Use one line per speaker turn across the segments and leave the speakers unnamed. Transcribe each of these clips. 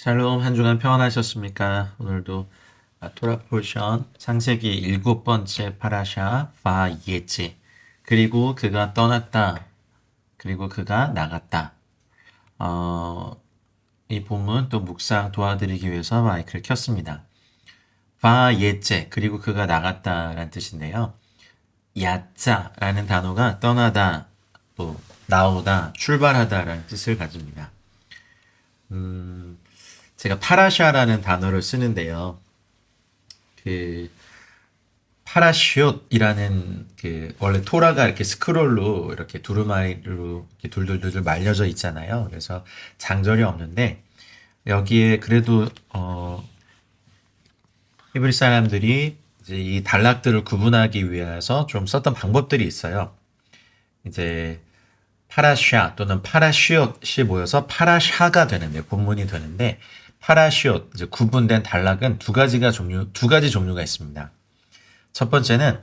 샬롬 한 주간 평안하셨습니까? 오늘도 토라 포션 창세기 7번째 파라샤 바예제 그리고 그가 떠났다 그리고 그가 나갔다. 이 본문 또 묵상 도와드리기 위해서 마이크를 켰습니다. 바예제 그리고 그가 나갔다라는 뜻인데요. 야자라는 단어가 떠나다, 또 나오다, 출발하다라는 뜻을 가집니다. 제가 파라샤라는 단어를 쓰는데요. 그 파라시옷이라는 원래 토라가 이렇게 스크롤로 이렇게 두루마리로 이렇게 둘둘둘 말려져 있잖아요. 그래서 장절이 없는데 여기에 그래도 히브리 사람들이 이제 이 단락들을 구분하기 위해서 좀 썼던 방법들이 있어요. 이제 파라샤 또는 파라시옷이 모여서 파라샤가 되는데, 본문이 되는데, 파라시옷, 이제 구분된 단락은 두 가지 종류가 있습니다. 첫 번째는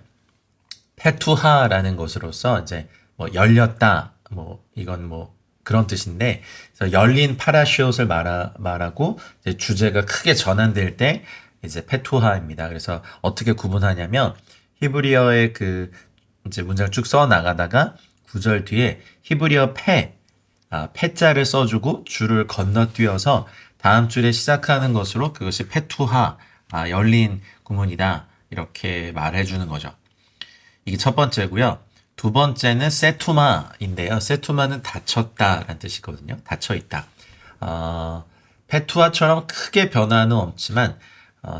페투하라는 것으로서 이제 뭐 열렸다, 뭐 이건 뭐 그런 뜻인데, 그래서 열린 파라시옷을 말하고 이제 주제가 크게 전환될 때 이제 페투하입니다. 그래서 어떻게 구분하냐면 히브리어의 이제 문장을 쭉 써 나가다가 구절 뒤에 히브리어 패자를 써주고 줄을 건너뛰어서 다음 줄에 시작하는 것으로 그것이 페투하, 열린 구문이다, 이렇게 말해주는 거죠. 이게 첫 번째고요. 두 번째는 세투마인데요. 세투마는 닫혔다라는 뜻이거든요. 닫혀있다. 페투하처럼 크게 변화는 없지만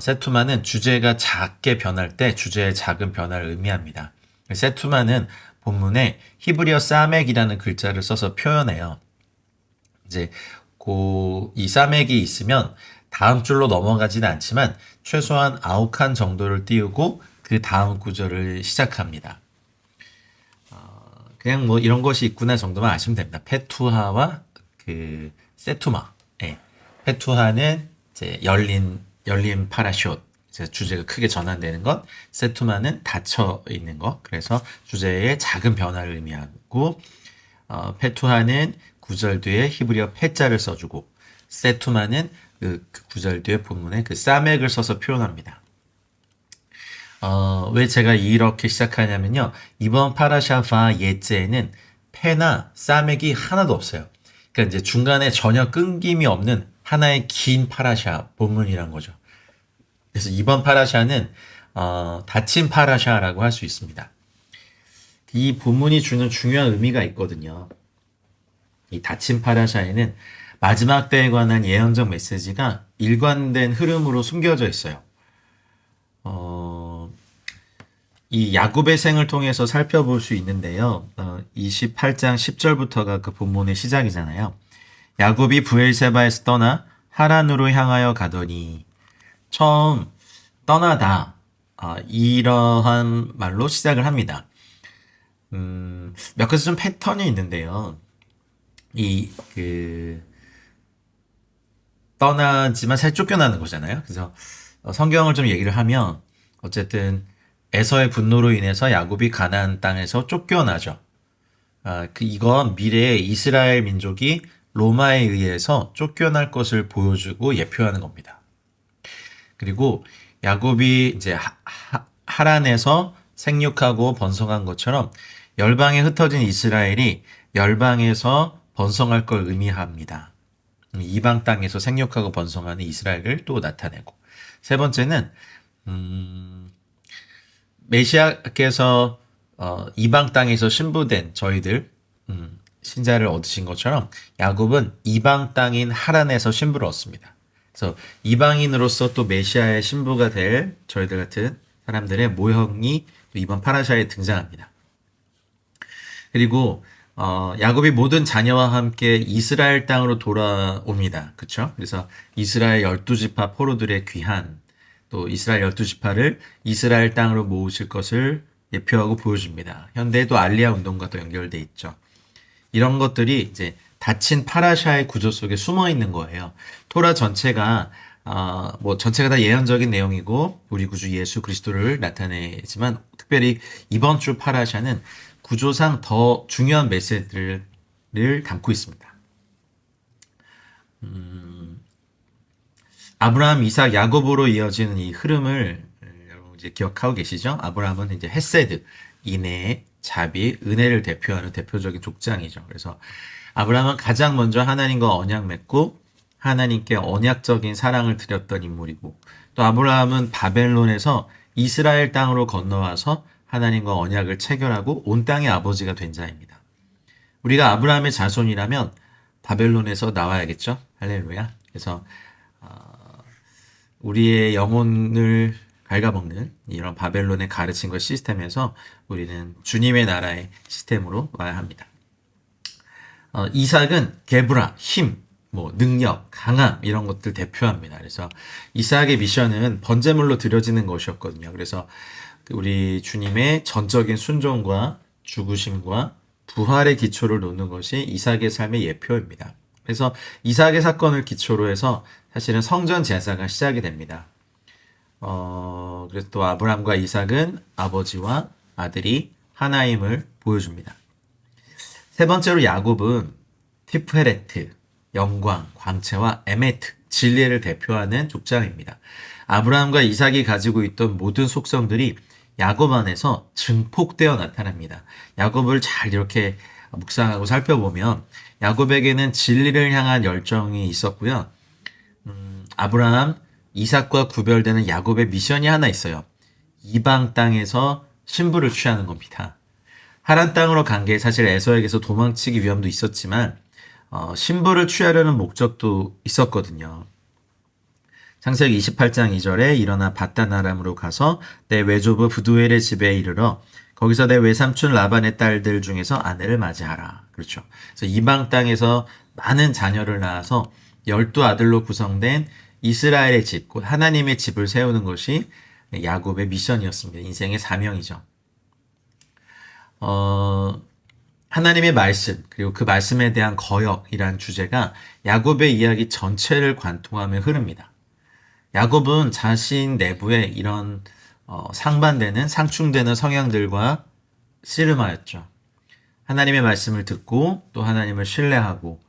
세투마는 주제가 작게 변할 때 주제의 작은 변화를 의미합니다. 세투마는 본문에 히브리어 사멕이라는 글자를 써서 표현해요. 이제 이 사멕이 있으면 다음 줄로 넘어가지는 않지만 최소한 9칸 정도를 띄우고 그 다음 구절을 시작합니다. 그냥 뭐 이런 것이 있구나 정도만 아시면 됩니다. 페투하와 세투마. 네. 페투하는 이제 열린 파라쇼트. 주제가 크게 전환되는 것, 세투마는 닫혀 있는 것. 그래서 주제의 작은 변화를 의미하고, 페투하는 구절 뒤에 히브리어 페자를 써주고, 세투마는 그 구절 뒤에 본문에 사멕을 써서 표현합니다. 왜 제가 이렇게 시작하냐면요. 이번 파라샤파 예제에는 페나 사멕이 하나도 없어요. 그러니까 이제 중간에 전혀 끊김이 없는 하나의 긴 파라샤 본문이란 거죠. 그래서 이번 파라샤는 닫힌 파라샤라고 할 수 있습니다. 이 본문이 주는 중요한 의미가 있거든요. 이 닫힌 파라샤에는 마지막 때에 관한 예언적 메시지가 일관된 흐름으로 숨겨져 있어요. 이 야곱의 생을 통해서 살펴볼 수 있는데요. 28장 10절부터가 그 본문의 시작이잖아요. 야곱이 브엘세바에서 떠나 하란으로 향하여 가더니, 처음 떠나다, 이러한 말로 시작을 합니다. 몇 가지 좀 패턴이 있는데요. 떠나지만 살 쫓겨나는 거잖아요. 그래서 성경을 좀 얘기를 하면 어쨌든 에서의 분노로 인해서 야곱이 가나안 땅에서 쫓겨나죠. 이건 미래에 이스라엘 민족이 로마에 의해서 쫓겨날 것을 보여주고 예표하는 겁니다. 그리고 야곱이 이제 하란에서 생육하고 번성한 것처럼 열방에 흩어진 이스라엘이 열방에서 번성할 걸 의미합니다. 이방 땅에서 생육하고 번성하는 이스라엘을 또 나타내고, 세 번째는 메시아께서 이방 땅에서 신부된 저희들, 신자를 얻으신 것처럼 야곱은 이방 땅인 하란에서 신부를 얻습니다. 그래서 이방인으로서 또 메시아의 신부가 될 저희들 같은 사람들의 모형이 이번 파라샤에 등장합니다. 그리고 야곱이 모든 자녀와 함께 이스라엘 땅으로 돌아옵니다. 그렇죠? 그래서 이스라엘 12지파 포로들의 귀한, 또 이스라엘 12지파를 이스라엘 땅으로 모으실 것을 예표하고 보여줍니다. 현대에도 알리아 운동과 또 연결돼 있죠. 이런 것들이 이제 닫힌 파라샤의 구조 속에 숨어 있는 거예요. 토라 전체가 전체가 다 예언적인 내용이고 우리 구주 예수 그리스도를 나타내지만, 특별히 이번 주 파라샤는 구조상 더 중요한 메시지를 담고 있습니다. 아브라함, 이삭, 야곱으로 이어지는 이 흐름을 여러분 이제 기억하고 계시죠? 아브라함은 이제 헤세드, 인애, 자비, 은혜를 대표하는 대표적인 족장이죠. 그래서 아브라함은 가장 먼저 하나님과 언약 맺고 하나님께 언약적인 사랑을 드렸던 인물이고, 또 아브라함은 바벨론에서 이스라엘 땅으로 건너와서 하나님과 언약을 체결하고 온 땅의 아버지가 된 자입니다. 우리가 아브라함의 자손이라면 바벨론에서 나와야겠죠? 할렐루야. 그래서 우리의 영혼을 갉아먹는 이런 바벨론의 가르침과 시스템에서 우리는 주님의 나라의 시스템으로 와야 합니다. 이삭은 게브라, 힘, 능력, 강함 이런 것들 대표합니다. 그래서 이삭의 미션은 번제물로 드려지는 것이었거든요. 그래서 우리 주님의 전적인 순종과 죽으심과 부활의 기초를 놓는 것이 이삭의 삶의 예표입니다. 그래서 이삭의 사건을 기초로 해서 사실은 성전 제사가 시작이 됩니다. 그래서 또 아브람과 이삭은 아버지와 아들이 하나임을 보여줍니다. 세 번째로 야곱은 티프헤레트, 영광, 광채와 에메트, 진리를 대표하는 족장입니다. 아브라함과 이삭이 가지고 있던 모든 속성들이 야곱 안에서 증폭되어 나타납니다. 야곱을 잘 이렇게 묵상하고 살펴보면 야곱에게는 진리를 향한 열정이 있었고요. 아브라함, 이삭과 구별되는 야곱의 미션이 하나 있어요. 이방 땅에서 신부를 취하는 겁니다. 하란 땅으로 간 게 사실 에서에게서 도망치기 위함도 있었지만 신부를 취하려는 목적도 있었거든요. 창세기 28장 2절에 일어나 바단 아람으로 가서 내 외조부 브두엘의 집에 이르러 거기서 내 외삼촌 라반의 딸들 중에서 아내를 맞이하라. 그렇죠. 그래서 이방 땅에서 많은 자녀를 낳아서 12아들로 구성된 이스라엘의 집, 곧 하나님의 집을 세우는 것이 야곱의 미션이었습니다. 인생의 사명이죠. 하나님의 말씀, 그리고 그 말씀에 대한 거역이라는 주제가 야곱의 이야기 전체를 관통하며 흐릅니다. 야곱은 자신 내부에 이런 상반되는, 상충되는 성향들과 씨름하였죠. 하나님의 말씀을 듣고 또 하나님을 신뢰하고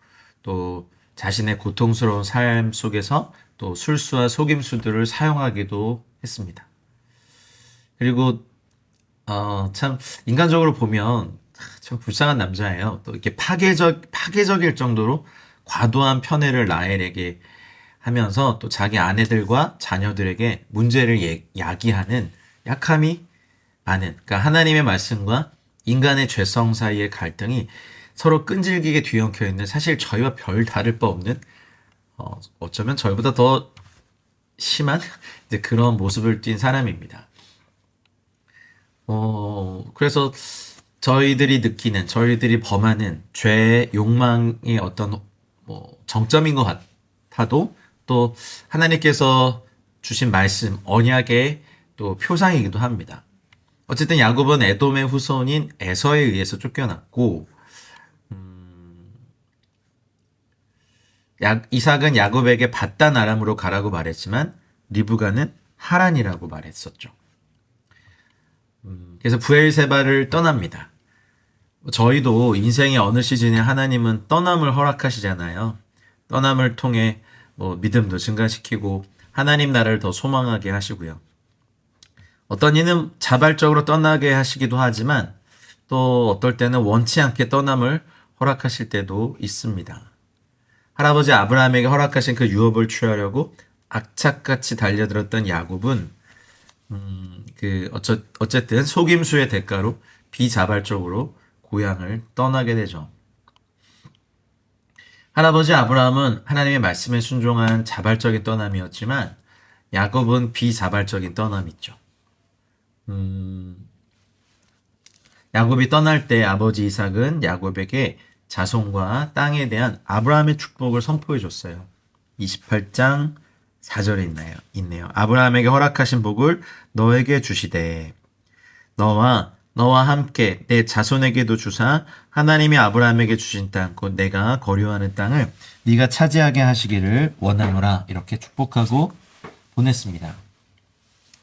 또 자신의 고통스러운 삶 속에서 또 술수와 속임수들을 사용하기도 했습니다. 그리고 참 인간적으로 보면 참 불쌍한 남자예요. 또 이렇게 파괴적일 정도로 과도한 편애를 라헬에게 하면서 또 자기 아내들과 자녀들에게 문제를 야기하는 약함이 많은, 그러니까 하나님의 말씀과 인간의 죄성 사이의 갈등이 서로 끈질기게 뒤엉켜 있는, 사실 저희와 별 다를 바 없는, 어쩌면 저희보다 더 심한 이제 그런 모습을 띈 사람입니다. 그래서 저희들이 범하는 죄의 욕망의 어떤 정점인 것 같아도 또 하나님께서 주신 말씀, 언약의 또 표상이기도 합니다. 어쨌든 야곱은 에돔의 후손인 에서에 의해서 쫓겨났고, 이삭은 야곱에게 바단 아람으로 가라고 말했지만 리브가는 하란이라고 말했었죠. 그래서 브엘세바를 떠납니다. 저희도 인생의 어느 시즌에 하나님은 떠남을 허락하시잖아요. 떠남을 통해 믿음도 증가시키고 하나님 나라를 더 소망하게 하시고요. 어떤 이는 자발적으로 떠나게 하시기도 하지만 또 어떨 때는 원치 않게 떠남을 허락하실 때도 있습니다. 할아버지 아브라함에게 허락하신 그 유업을 취하려고 악착같이 달려들었던 야곱은 어쨌든 속임수의 대가로 비자발적으로 고향을 떠나게 되죠. 할아버지 아브라함은 하나님의 말씀에 순종한 자발적인 떠남이었지만 야곱은 비자발적인 떠남이죠. 야곱이 떠날 때 아버지 이삭은 야곱에게 자손과 땅에 대한 아브라함의 축복을 선포해 줬어요. 28장 4절에 있네요. 아브라함에게 허락하신 복을 너에게 주시되 너와 함께 내 자손에게도 주사 하나님이 아브라함에게 주신 땅, 곧 내가 거류하는 땅을 네가 차지하게 하시기를 원하노라. 이렇게 축복하고 보냈습니다.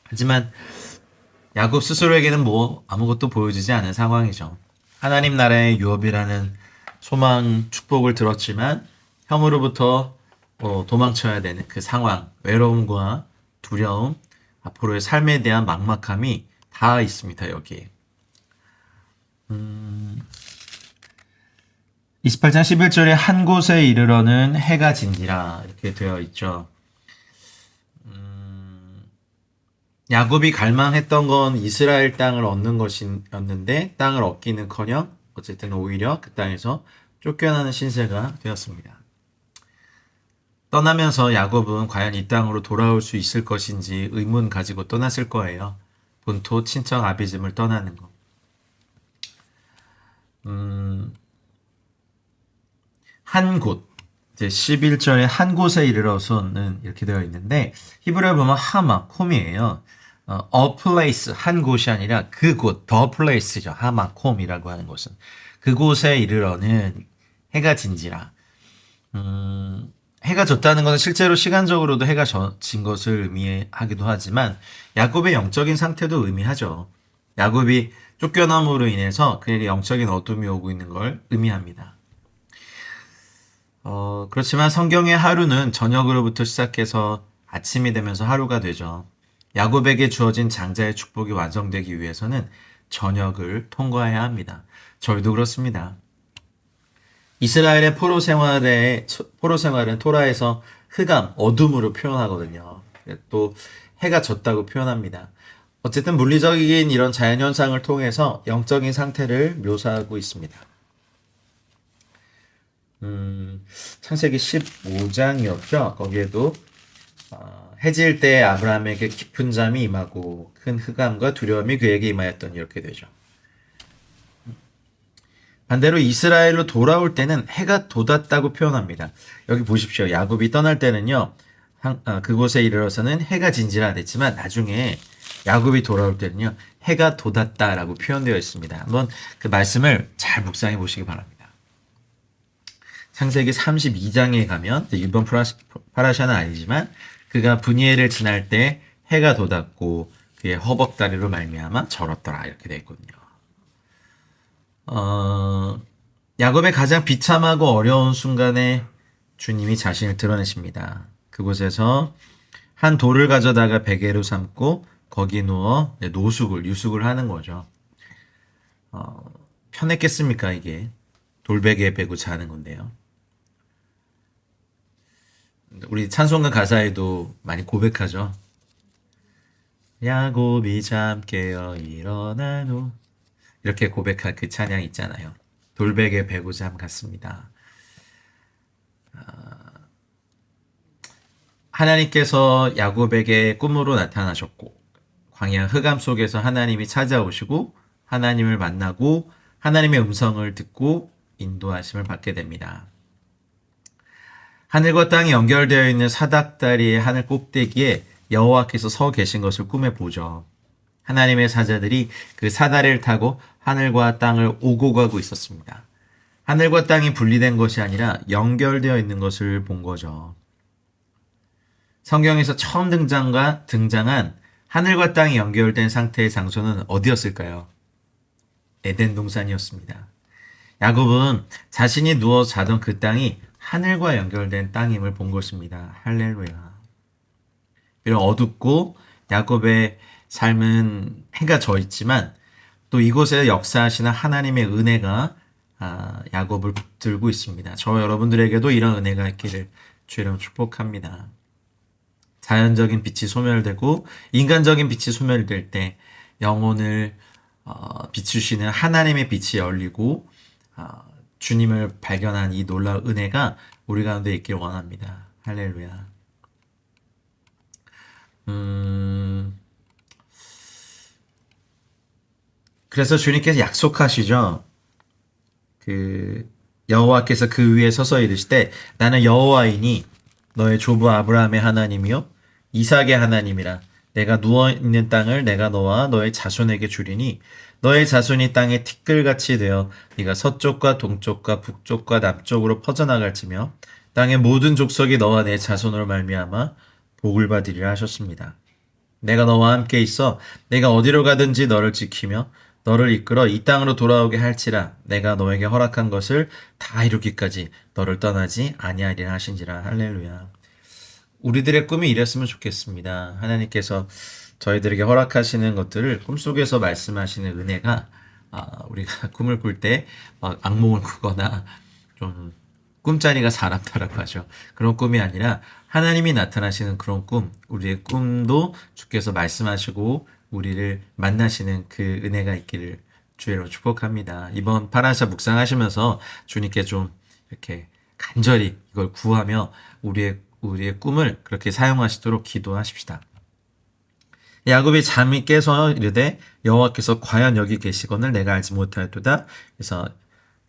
하지만 야곱 스스로에게는 아무것도 보여지지 않은 상황이죠. 하나님 나라의 유업이라는 소망, 축복을 들었지만 형으로부터 도망쳐야 되는 그 상황, 외로움과 두려움, 앞으로의 삶에 대한 막막함이 다 있습니다, 여기에. 28장 11절에 한 곳에 이르러는 해가 진지라 이렇게 되어 있죠. 야곱이 갈망했던 건 이스라엘 땅을 얻는 것이었는데 땅을 얻기는커녕 어쨌든 오히려 그 땅에서 쫓겨나는 신세가 되었습니다. 떠나면서 야곱은 과연 이 땅으로 돌아올 수 있을 것인지 의문 가지고 떠났을 거예요. 본토 친척 아비즘을 떠나는 거. 한 곳, 이제 11절에 한 곳에 이르러서는 이렇게 되어 있는데 히브리어 보면 하마콤이에요. a place, 한 곳이 아니라 그 곳, the place죠. 하마콤이라고 하는 곳은. 그곳에 이르러는 해가 진지라. 해가 졌다는 것은 실제로 시간적으로도 해가 진 것을 의미하기도 하지만 야곱의 영적인 상태도 의미하죠. 야곱이 쫓겨남으로 인해서 그에게 영적인 어둠이 오고 있는 걸 의미합니다. 그렇지만 성경의 하루는 저녁으로부터 시작해서 아침이 되면서 하루가 되죠. 야곱에게 주어진 장자의 축복이 완성되기 위해서는 저녁을 통과해야 합니다. 저희도 그렇습니다. 이스라엘의 포로 생활은 토라에서 흑암, 어둠으로 표현하거든요. 또 해가 졌다고 표현합니다. 어쨌든 물리적인 이런 자연현상을 통해서 영적인 상태를 묘사하고 있습니다. 창세기 15장이었죠. 거기에도 해질 때 아브라함에게 깊은 잠이 임하고 큰 흑암과 두려움이 그에게 임하였더니 이렇게 되죠. 반대로 이스라엘로 돌아올 때는 해가 돋았다고 표현합니다. 여기 보십시오. 야곱이 떠날 때는요. 그곳에 이르러서는 해가 진지라 됐지만 나중에 야곱이 돌아올 때는요. 해가 돋았다라고 표현되어 있습니다. 한번 그 말씀을 잘 묵상해 보시기 바랍니다. 창세기 32장에 가면 이번 파라샤는 아니지만 그가 브니엘을 지날 때 해가 돋았고 그의 허벅다리로 말미암아 절었더라 이렇게 되어 있거든요. 야곱의 가장 비참하고 어려운 순간에 주님이 자신을 드러내십니다. 그곳에서 한 돌을 가져다가 베개로 삼고 거기 누워 유숙을 하는 거죠. 편했겠습니까 이게? 돌베개에 베고 자는 건데요. 우리 찬송가 가사에도 많이 고백하죠. 야곱이 잠 깨어 일어난 후 이렇게 고백할 그 찬양 있잖아요. 돌베개 베고 잠 같습니다. 하나님께서 야곱에게 꿈으로 나타나셨고 광야 흑암 속에서 하나님이 찾아오시고 하나님을 만나고 하나님의 음성을 듣고 인도하심을 받게 됩니다. 하늘과 땅이 연결되어 있는 사닥다리의 하늘 꼭대기에 여호와께서 서 계신 것을 꿈에 보죠. 하나님의 사자들이 그 사다리를 타고 하늘과 땅을 오고 가고 있었습니다. 하늘과 땅이 분리된 것이 아니라 연결되어 있는 것을 본 거죠. 성경에서 처음 등장한 하늘과 땅이 연결된 상태의 장소는 어디였을까요? 에덴 동산이었습니다. 야곱은 자신이 누워 자던 그 땅이 하늘과 연결된 땅임을 본 것입니다. 할렐루야. 이런 어둡고 야곱의 삶은 해가 져 있지만 또 이곳에 역사하시는 하나님의 은혜가 야곱을 붙들고 있습니다. 저 여러분들에게도 이런 은혜가 있기를 주의 이름으로 축복합니다. 자연적인 빛이 소멸되고 인간적인 빛이 소멸될 때 영혼을 비추시는 하나님의 빛이 열리고 주님을 발견한 이 놀라운 은혜가 우리 가운데 있길 원합니다. 할렐루야. 그래서 주님께서 약속하시죠. 여호와께서 그 위에 서서 이르시되 나는 여호와이니 너의 조부 아브라함의 하나님이요 이삭의 하나님이라. 내가 누워있는 땅을 내가 너와 너의 자손에게 주리니 너의 자손이 땅에 티끌같이 되어 네가 서쪽과 동쪽과 북쪽과 남쪽으로 퍼져나갈지며 땅의 모든 족속이 너와 내 자손으로 말미암아 복을 받으리라 하셨습니다. 내가 너와 함께 있어 내가 어디로 가든지 너를 지키며 너를 이끌어 이 땅으로 돌아오게 할지라 내가 너에게 허락한 것을 다 이루기까지 너를 떠나지 아니하리라 하신지라. 할렐루야. 우리들의 꿈이 이랬으면 좋겠습니다. 하나님께서 저희들에게 허락하시는 것들을 꿈속에서 말씀하시는 은혜가 우리가 꿈을 꿀 때 막 악몽을 꾸거나 좀 꿈자리가 사납다라고 하죠. 그런 꿈이 아니라 하나님이 나타나시는 그런 꿈, 우리의 꿈도 주께서 말씀하시고 우리를 만나시는 그 은혜가 있기를 주의로 축복합니다. 이번 파라샤 묵상하시면서 주님께 좀 이렇게 간절히 이걸 구하며 우리의 꿈을 그렇게 사용하시도록 기도하십시다. 야곱이 잠이 깨서 이르되 여호와께서 과연 여기 계시거늘 내가 알지 못하였도다. 그래서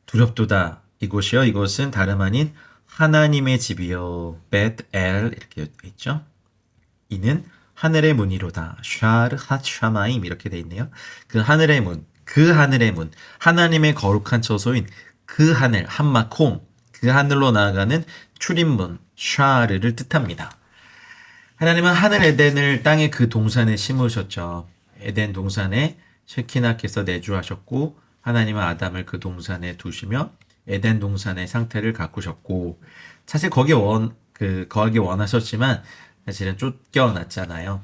두렵도다. 이곳이요, 이곳은 다름 아닌 하나님의 집이요, 벳엘 이렇게 있죠. 이는 하늘의 문이로다. 샤르 핫샤마임 이렇게 돼 있네요. 그 하늘의 문, 하나님의 거룩한 처소인 그 하늘, 함마콤, 그 하늘로 나아가는 출입문, 샤르를 뜻합니다. 하나님은 하늘 에덴을 땅의 그 동산에 심으셨죠. 에덴 동산에 셰키나께서 내주하셨고 하나님은 아담을 그 동산에 두시며 에덴 동산의 상태를 가꾸셨고 사실 거하기 원하셨지만 사실은 쫓겨났잖아요.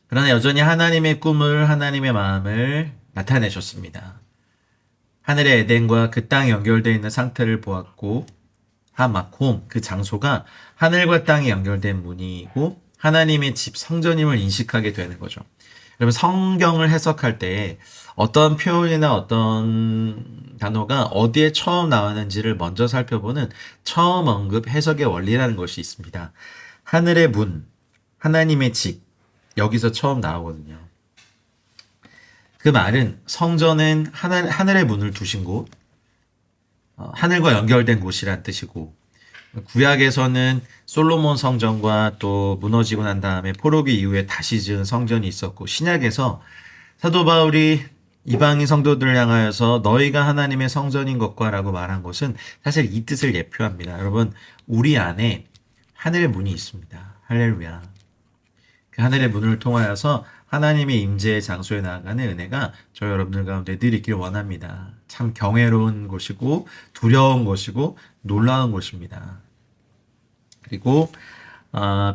그러나 여전히 하나님의 꿈을 하나님의 마음을 나타내셨습니다. 하늘의 에덴과 그 땅이 연결되어 있는 상태를 보았고 하마콤 그 장소가 하늘과 땅이 연결된 문이고 하나님의 집 성전임을 인식하게 되는 거죠. 여러분 성경을 해석할 때 어떤 표현이나 어떤 단어가 어디에 처음 나왔는지를 먼저 살펴보는 처음 언급 해석의 원리라는 것이 있습니다. 하늘의 문, 하나님의 집 여기서 처음 나오거든요. 그 말은 성전은 하늘의 문을 두신 곳, 하늘과 연결된 곳이란 뜻이고 구약에서는 솔로몬 성전과 또 무너지고 난 다음에 포로기 이후에 다시 지은 성전이 있었고 신약에서 사도 바울이 이방인 성도들을 향하여서 너희가 하나님의 성전인 것과 라고 말한 것은 사실 이 뜻을 예표합니다. 여러분 우리 안에 하늘의 문이 있습니다. 할렐루야. 그 하늘의 문을 통하여서 하나님의 임재의 장소에 나아가는 은혜가 저 여러분들 가운데 늘 있기를 원합니다. 참 경외로운 곳이고 두려운 곳이고 놀라운 곳입니다. 그리고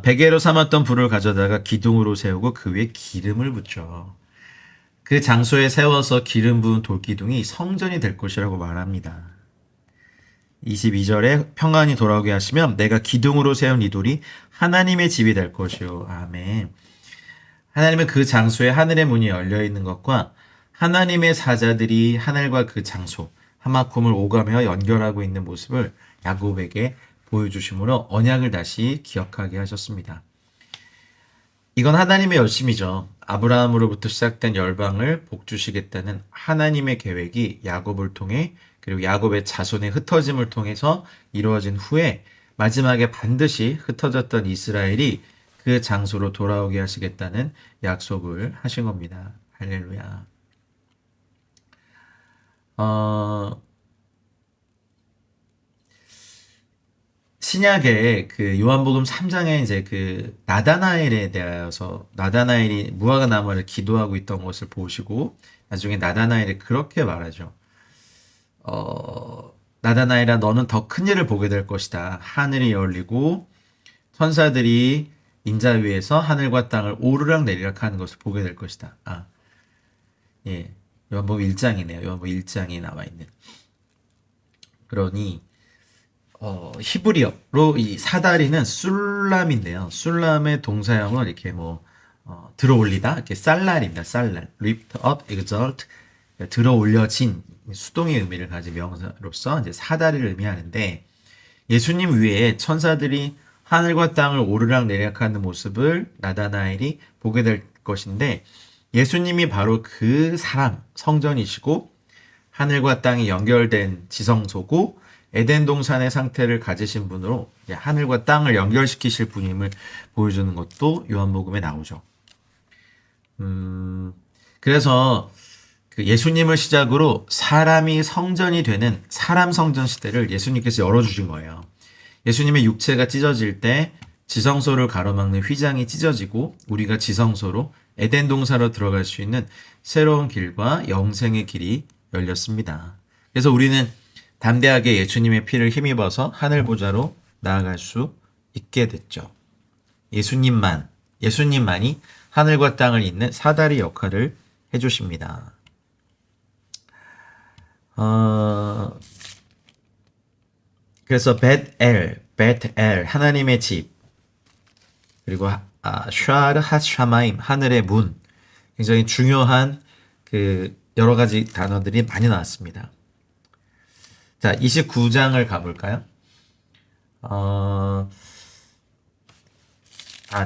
베개로 삼았던 불을 가져다가 기둥으로 세우고 그 위에 기름을 붓죠. 그 장소에 세워서 기름 부은 돌기둥이 성전이 될 것이라고 말합니다. 22절에 평안히 돌아오게 하시면 내가 기둥으로 세운 이 돌이 하나님의 집이 될 것이요. 아멘. 하나님은 그 장소에 하늘의 문이 열려 있는 것과 하나님의 사자들이 하늘과 그 장소 하마콤을 오가며 연결하고 있는 모습을 야곱에게 보여주심으로 언약을 다시 기억하게 하셨습니다. 이건 하나님의 열심이죠. 아브라함으로부터 시작된 열방을 복주시겠다는 하나님의 계획이 야곱을 통해 그리고 야곱의 자손의 흩어짐을 통해서 이루어진 후에 마지막에 반드시 흩어졌던 이스라엘이 그 장소로 돌아오게 하시겠다는 약속을 하신 겁니다. 할렐루야. 신약에 그 요한복음 3장에 이제 그 나다나엘에 대하여서 나다나엘이 무화과 나무를 기도하고 있던 것을 보시고 나중에 나다나엘이 그렇게 말하죠. 나다나엘아 너는 더 큰 일을 보게 될 것이다. 하늘이 열리고 천사들이 인자 위에서 하늘과 땅을 오르락 내리락 하는 것을 보게 될 것이다. 예. 요한복음 1장이네요. 요한복음 1장이 나와 있는. 그러니 히브리어로 이 사다리는 술람인데요. 술람의 동사형은 이렇게 들어올리다, 이렇게 쌀날입니다. 쌀날, lift up, exalt, 들어올려진 수동의 의미를 가진 명사로서 이제 사다리를 의미하는데 예수님 위에 천사들이 하늘과 땅을 오르락 내리락하는 모습을 나다나엘이 보게 될 것인데 예수님이 바로 그 사람, 성전이시고 하늘과 땅이 연결된 지성소고 에덴 동산의 상태를 가지신 분으로 하늘과 땅을 연결시키실 분임을 보여주는 것도 요한복음에 나오죠. 그래서 그 예수님을 시작으로 사람이 성전이 되는 사람 성전 시대를 예수님께서 열어주신 거예요. 예수님의 육체가 찢어질 때 지성소를 가로막는 휘장이 찢어지고 우리가 지성소로 에덴 동산으로 들어갈 수 있는 새로운 길과 영생의 길이 열렸습니다. 그래서 우리는 담대하게 예수님의 피를 힘입어서 하늘 보좌로 나아갈 수 있게 됐죠. 예수님만이 하늘과 땅을 잇는 사다리 역할을 해주십니다. 그래서 벳엘, 하나님의 집, 그리고 샤르 핫샤마임, 하늘의 문, 굉장히 중요한 그 여러 가지 단어들이 많이 나왔습니다. 자, 29장을 가볼까요?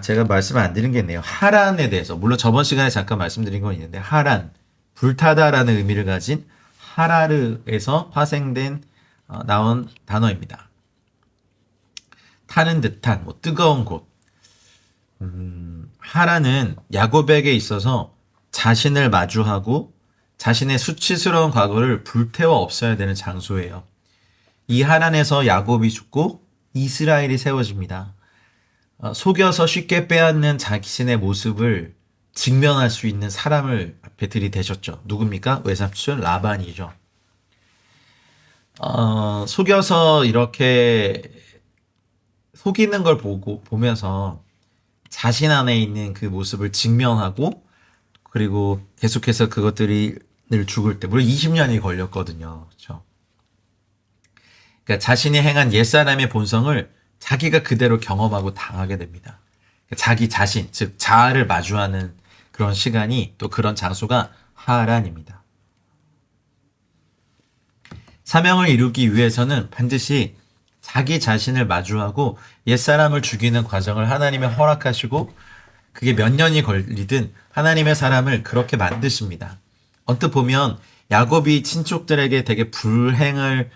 제가 말씀을 안 드린 게 있네요. 하란에 대해서. 물론 저번 시간에 잠깐 말씀드린 건 있는데, 하란, 불타다라는 의미를 가진 하라르에서 파생된, 나온 단어입니다. 타는 듯한, 뜨거운 곳. 하란은 야곱에게 있어서 자신을 마주하고 자신의 수치스러운 과거를 불태워 없애야 되는 장소예요. 이 하란에서 야곱이 죽고 이스라엘이 세워집니다. 속여서 쉽게 빼앗는 자신의 모습을 직면할 수 있는 사람을 앞에 들이대셨죠. 누굽니까? 외삼촌 라반이죠. 속여서 이렇게 속이는 걸 보면서 자신 안에 있는 그 모습을 직면하고, 그리고 계속해서 그것들을 죽을 때, 물론 20년이 걸렸거든요. 그렇죠? 그러니까 자신이 행한 옛사람의 본성을 자기가 그대로 경험하고 당하게 됩니다. 자기 자신, 즉 자아를 마주하는 그런 시간이, 또 그런 장소가 하란입니다. 사명을 이루기 위해서는 반드시 자기 자신을 마주하고 옛사람을 죽이는 과정을 하나님이 허락하시고, 그게 몇 년이 걸리든 하나님의 사람을 그렇게 만드십니다. 언뜻 보면 야곱이 친족들에게 되게 불행을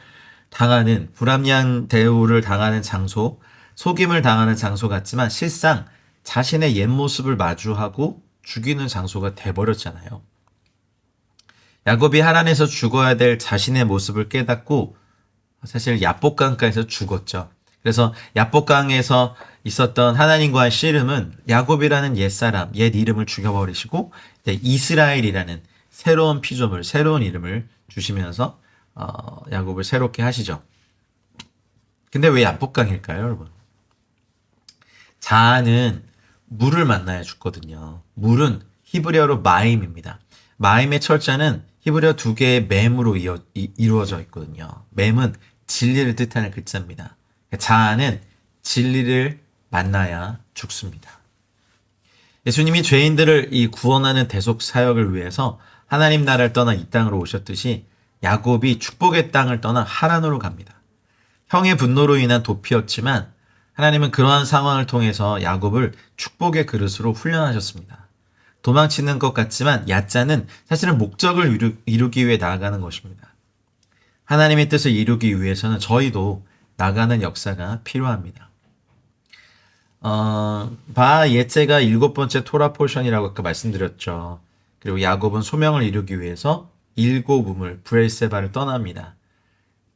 당하는, 불합리한 대우를 당하는 장소, 속임을 당하는 장소 같지만 실상 자신의 옛 모습을 마주하고 죽이는 장소가 돼버렸잖아요. 야곱이 하란에서 죽어야 될 자신의 모습을 깨닫고 사실 야복강가에서 죽었죠. 그래서 야복강에서 있었던 하나님과의 씨름은 야곱이라는 옛사람, 옛 이름을 죽여버리시고 이스라엘이라는 새로운 피조물, 새로운 이름을 주시면서 야곱을 새롭게 하시죠. 근데 왜 야복강일까요, 여러분? 자아는 물을 만나야 죽거든요. 물은 히브리어로 마임입니다. 마임의 철자는 히브리어 두 개의 mem으로 이루어져 있거든요. mem은 진리를 뜻하는 글자입니다. 자아는 진리를 만나야 죽습니다. 예수님이 죄인들을 이 구원하는 대속 사역을 위해서 하나님 나라를 떠나 이 땅으로 오셨듯이 야곱이 축복의 땅을 떠나 하란으로 갑니다. 형의 분노로 인한 도피였지만 하나님은 그러한 상황을 통해서 야곱을 축복의 그릇으로 훈련하셨습니다. 도망치는 것 같지만 야자는 사실은 목적을 이루기 위해 나아가는 것입니다. 하나님의 뜻을 이루기 위해서는 저희도 나가는 역사가 필요합니다. 예제가 7번째 토라 포션이라고 아까 말씀드렸죠. 그리고 야곱은 소명을 이루기 위해서 7우물 브엘세바를 떠납니다.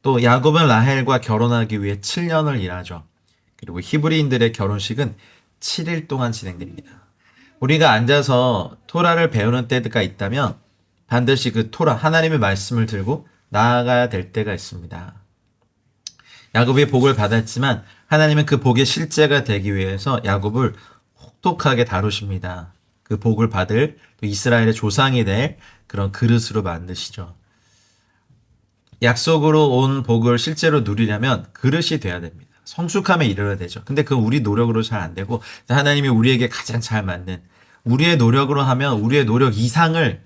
또 야곱은 라헬과 결혼하기 위해 7년을 일하죠. 그리고 히브리인들의 결혼식은 7일 동안 진행됩니다. 우리가 앉아서 토라를 배우는 때가 있다면 반드시 그 토라, 하나님의 말씀을 들고 나아가야 될 때가 있습니다. 야곱이 복을 받았지만 하나님은 그 복의 실제가 되기 위해서 야곱을 혹독하게 다루십니다. 그 복을 받을 이스라엘의 조상이 될 그런 그릇으로 만드시죠. 약속으로 온 복을 실제로 누리려면 그릇이 돼야 됩니다. 성숙함에 이르러야 되죠. 근데 그건 우리 노력으로 잘 안 되고 하나님이 우리에게 가장 잘 맞는, 우리의 노력으로 하면 우리의 노력 이상을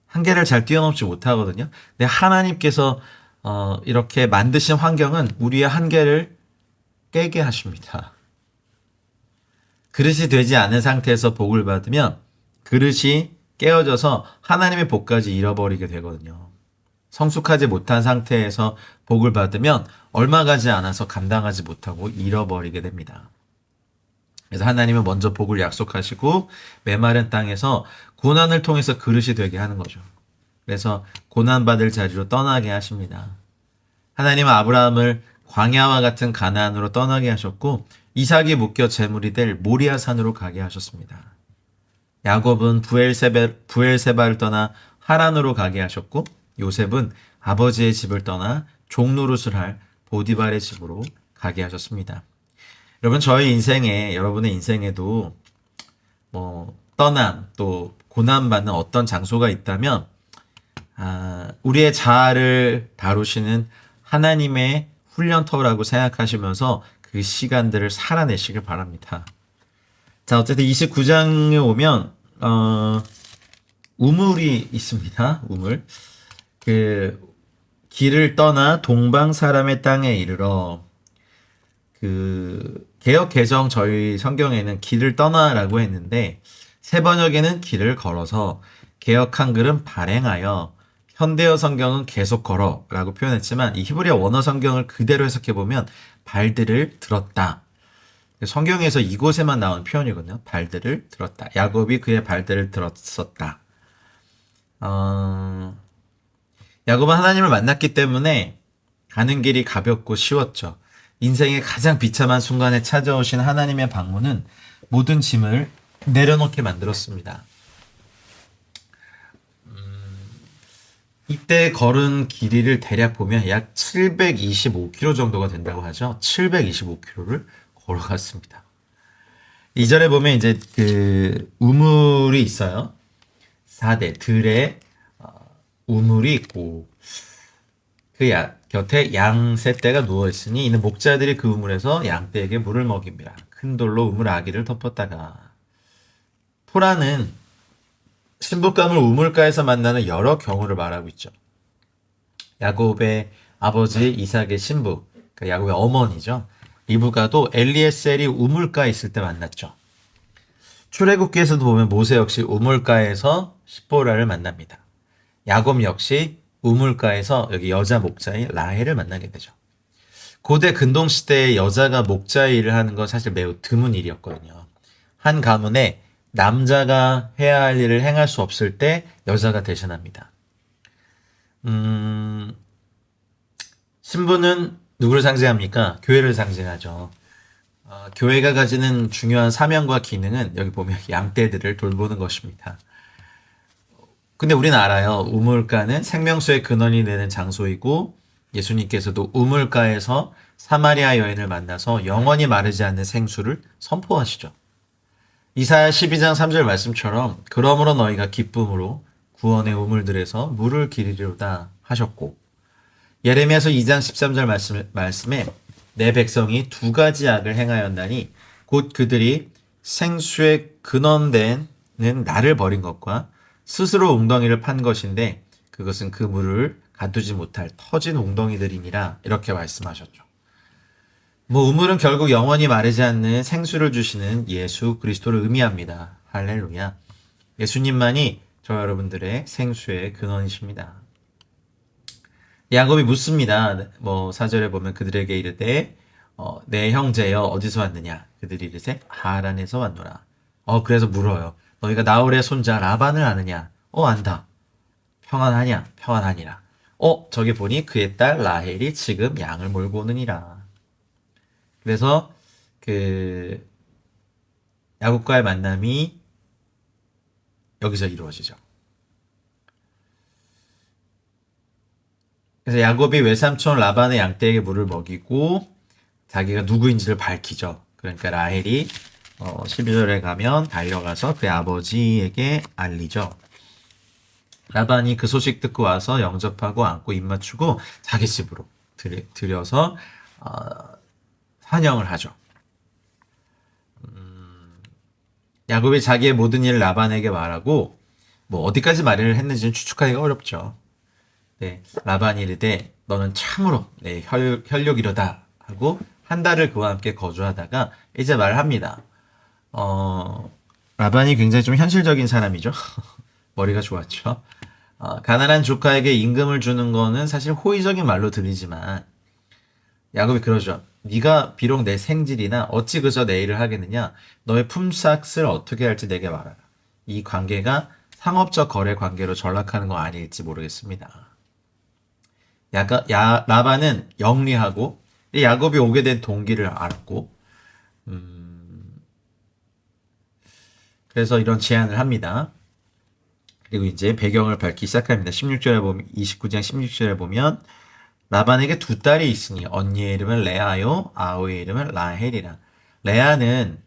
한계를 잘 뛰어넘지 못하거든요. 근데 하나님께서 이렇게 만드신 환경은 우리의 한계를 깨게 하십니다. 그릇이 되지 않은 상태에서 복을 받으면 그릇이 깨어져서 하나님의 복까지 잃어버리게 되거든요. 성숙하지 못한 상태에서 복을 받으면 얼마 가지 않아서 감당하지 못하고 잃어버리게 됩니다. 그래서 하나님은 먼저 복을 약속하시고 메마른 땅에서 고난을 통해서 그릇이 되게 하는 거죠. 그래서 고난받을 자리로 떠나게 하십니다. 하나님은 아브라함을 광야와 같은 가나안으로 떠나게 하셨고 이삭이 묶여 제물이 될 모리아 산으로 가게 하셨습니다. 야곱은 부엘세바를 떠나 하란으로 가게 하셨고 요셉은 아버지의 집을 떠나 종노릇을 할 보디발의 집으로 가게 하셨습니다. 여러분 저희 인생에 여러분의 인생에도 뭐 떠남 또 고난받는 어떤 장소가 있다면 우리의 자아를 다루시는 하나님의 훈련터라고 생각하시면서 그 시간들을 살아내시길 바랍니다. 자, 어쨌든 29장에 오면 우물이 있습니다. 우물. 그 길을 떠나 동방 사람의 땅에 이르러 그 개역 개정 저희 성경에는 길을 떠나라고 했는데 새 번역에는 길을 걸어서 개역 한글은 발행하여 현대어 성경은 계속 걸어라고 표현했지만 이 히브리어 원어 성경을 그대로 해석해 보면 발들을 들었다. 성경에서 이곳에만 나온 표현이거든요. 발들을 들었다. 야곱이 그의 발들을 들었었다. 야곱은 하나님을 만났기 때문에 가는 길이 가볍고 쉬웠죠. 인생의 가장 비참한 순간에 찾아오신 하나님의 방문은 모든 짐을 내려놓게 만들었습니다. 이때 걸은 길이를 대략 보면 약 725km 정도가 된다고 하죠. 725km를 걸어갔습니다. 이절에 보면 이제 그 우물이 있어요. 4대 들에 우물이 있고 그 곁에 양 세 떼가 누워 있으니 이는 목자들이 그 우물에서 양떼에게 물을 먹입니다. 큰 돌로 우물 아기를 덮었다가 토라는 신부감을 우물가에서 만나는 여러 경우를 말하고 있죠. 야곱의 아버지 이삭의 신부, 그러니까 야곱의 어머니죠. 리브가도 엘리에셀이 우물가에 있을 때 만났죠. 출애굽기에서도 보면 모세 역시 우물가에서 십보라를 만납니다. 야곱 역시 우물가에서 여기 여자 목자인 라헬을 만나게 되죠. 고대 근동시대에 여자가 목자의 일을 하는 건 사실 매우 드문 일이었거든요. 한 가문에 남자가 해야 할 일을 행할 수 없을 때 여자가 대신합니다. 신부는 누구를 상징합니까? 교회를 상징하죠. 교회가 가지는 중요한 사명과 기능은 여기 보면 양떼들을 돌보는 것입니다. 근데 우리는 알아요. 우물가는 생명수의 근원이 되는 장소이고 예수님께서도 우물가에서 사마리아 여인을 만나서 영원히 마르지 않는 생수를 선포하시죠. 이사야 12장 3절 말씀처럼 그러므로 너희가 기쁨으로 구원의 우물들에서 물을 기르리로다 하셨고 예레미야서 2장 13절 말씀에 내 백성이 두 가지 악을 행하였나니 곧 그들이 생수의 근원되는 나를 버린 것과 스스로 웅덩이를 판 것인데 그것은 그 물을 가두지 못할 터진 웅덩이들이니라 이렇게 말씀하셨죠. 우물은 결국 영원히 마르지 않는 생수를 주시는 예수 그리스도를 의미합니다. 할렐루야. 예수님만이 저 여러분들의 생수의 근원이십니다. 야곱이 묻습니다. 4절에 보면 그들에게 이르되 내 형제여 어디서 왔느냐? 그들이 이르되 하란에서 왔노라. 그래서 물어요. 너희가 나홀의 손자 라반을 아느냐? 안다. 평안하냐? 평안하니라. 저기 보니 그의 딸 라헬이 지금 양을 몰고 오느니라. 그래서 그 야곱과의 만남이 여기서 이루어지죠. 그래서 야곱이 외삼촌 라반의 양떼에게 물을 먹이고 자기가 누구인지를 밝히죠. 그러니까 라헬이 12절에 가면 달려가서 그의 아버지에게 알리죠. 라반이 그 소식 듣고 와서 영접하고 안고 입 맞추고 자기 집으로 들여서 환영을 하죠. 야곱이 자기의 모든 일을 라반에게 말하고 어디까지 말을 했는지는 추측하기가 어렵죠. 네, 라반이 이르되 너는 참으로 내 혈육이로다 하고 한 달을 그와 함께 거주하다가 이제 말합니다. 라반이 굉장히 좀 현실적인 사람이죠. 머리가 좋았죠. 가난한 조카에게 임금을 주는 거는 사실 호의적인 말로 들리지만 야곱이 그러죠. 네가 비록 내 생질이나 어찌 그저 내 일을 하겠느냐. 너의 품삯을 어떻게 할지 내게 말하라. 이 관계가 상업적 거래 관계로 전락하는 거 아닐지 모르겠습니다. 라반은 영리하고 야곱이 오게 된 동기를 알았고 그래서 이런 제안을 합니다. 그리고 이제 배경을 밝기 시작합니다. 16절에 보면 29장 16절에 보면 라반에게 두 딸이 있으니 언니의 이름은 레아요 아우의 이름은 라헬이라. 레아는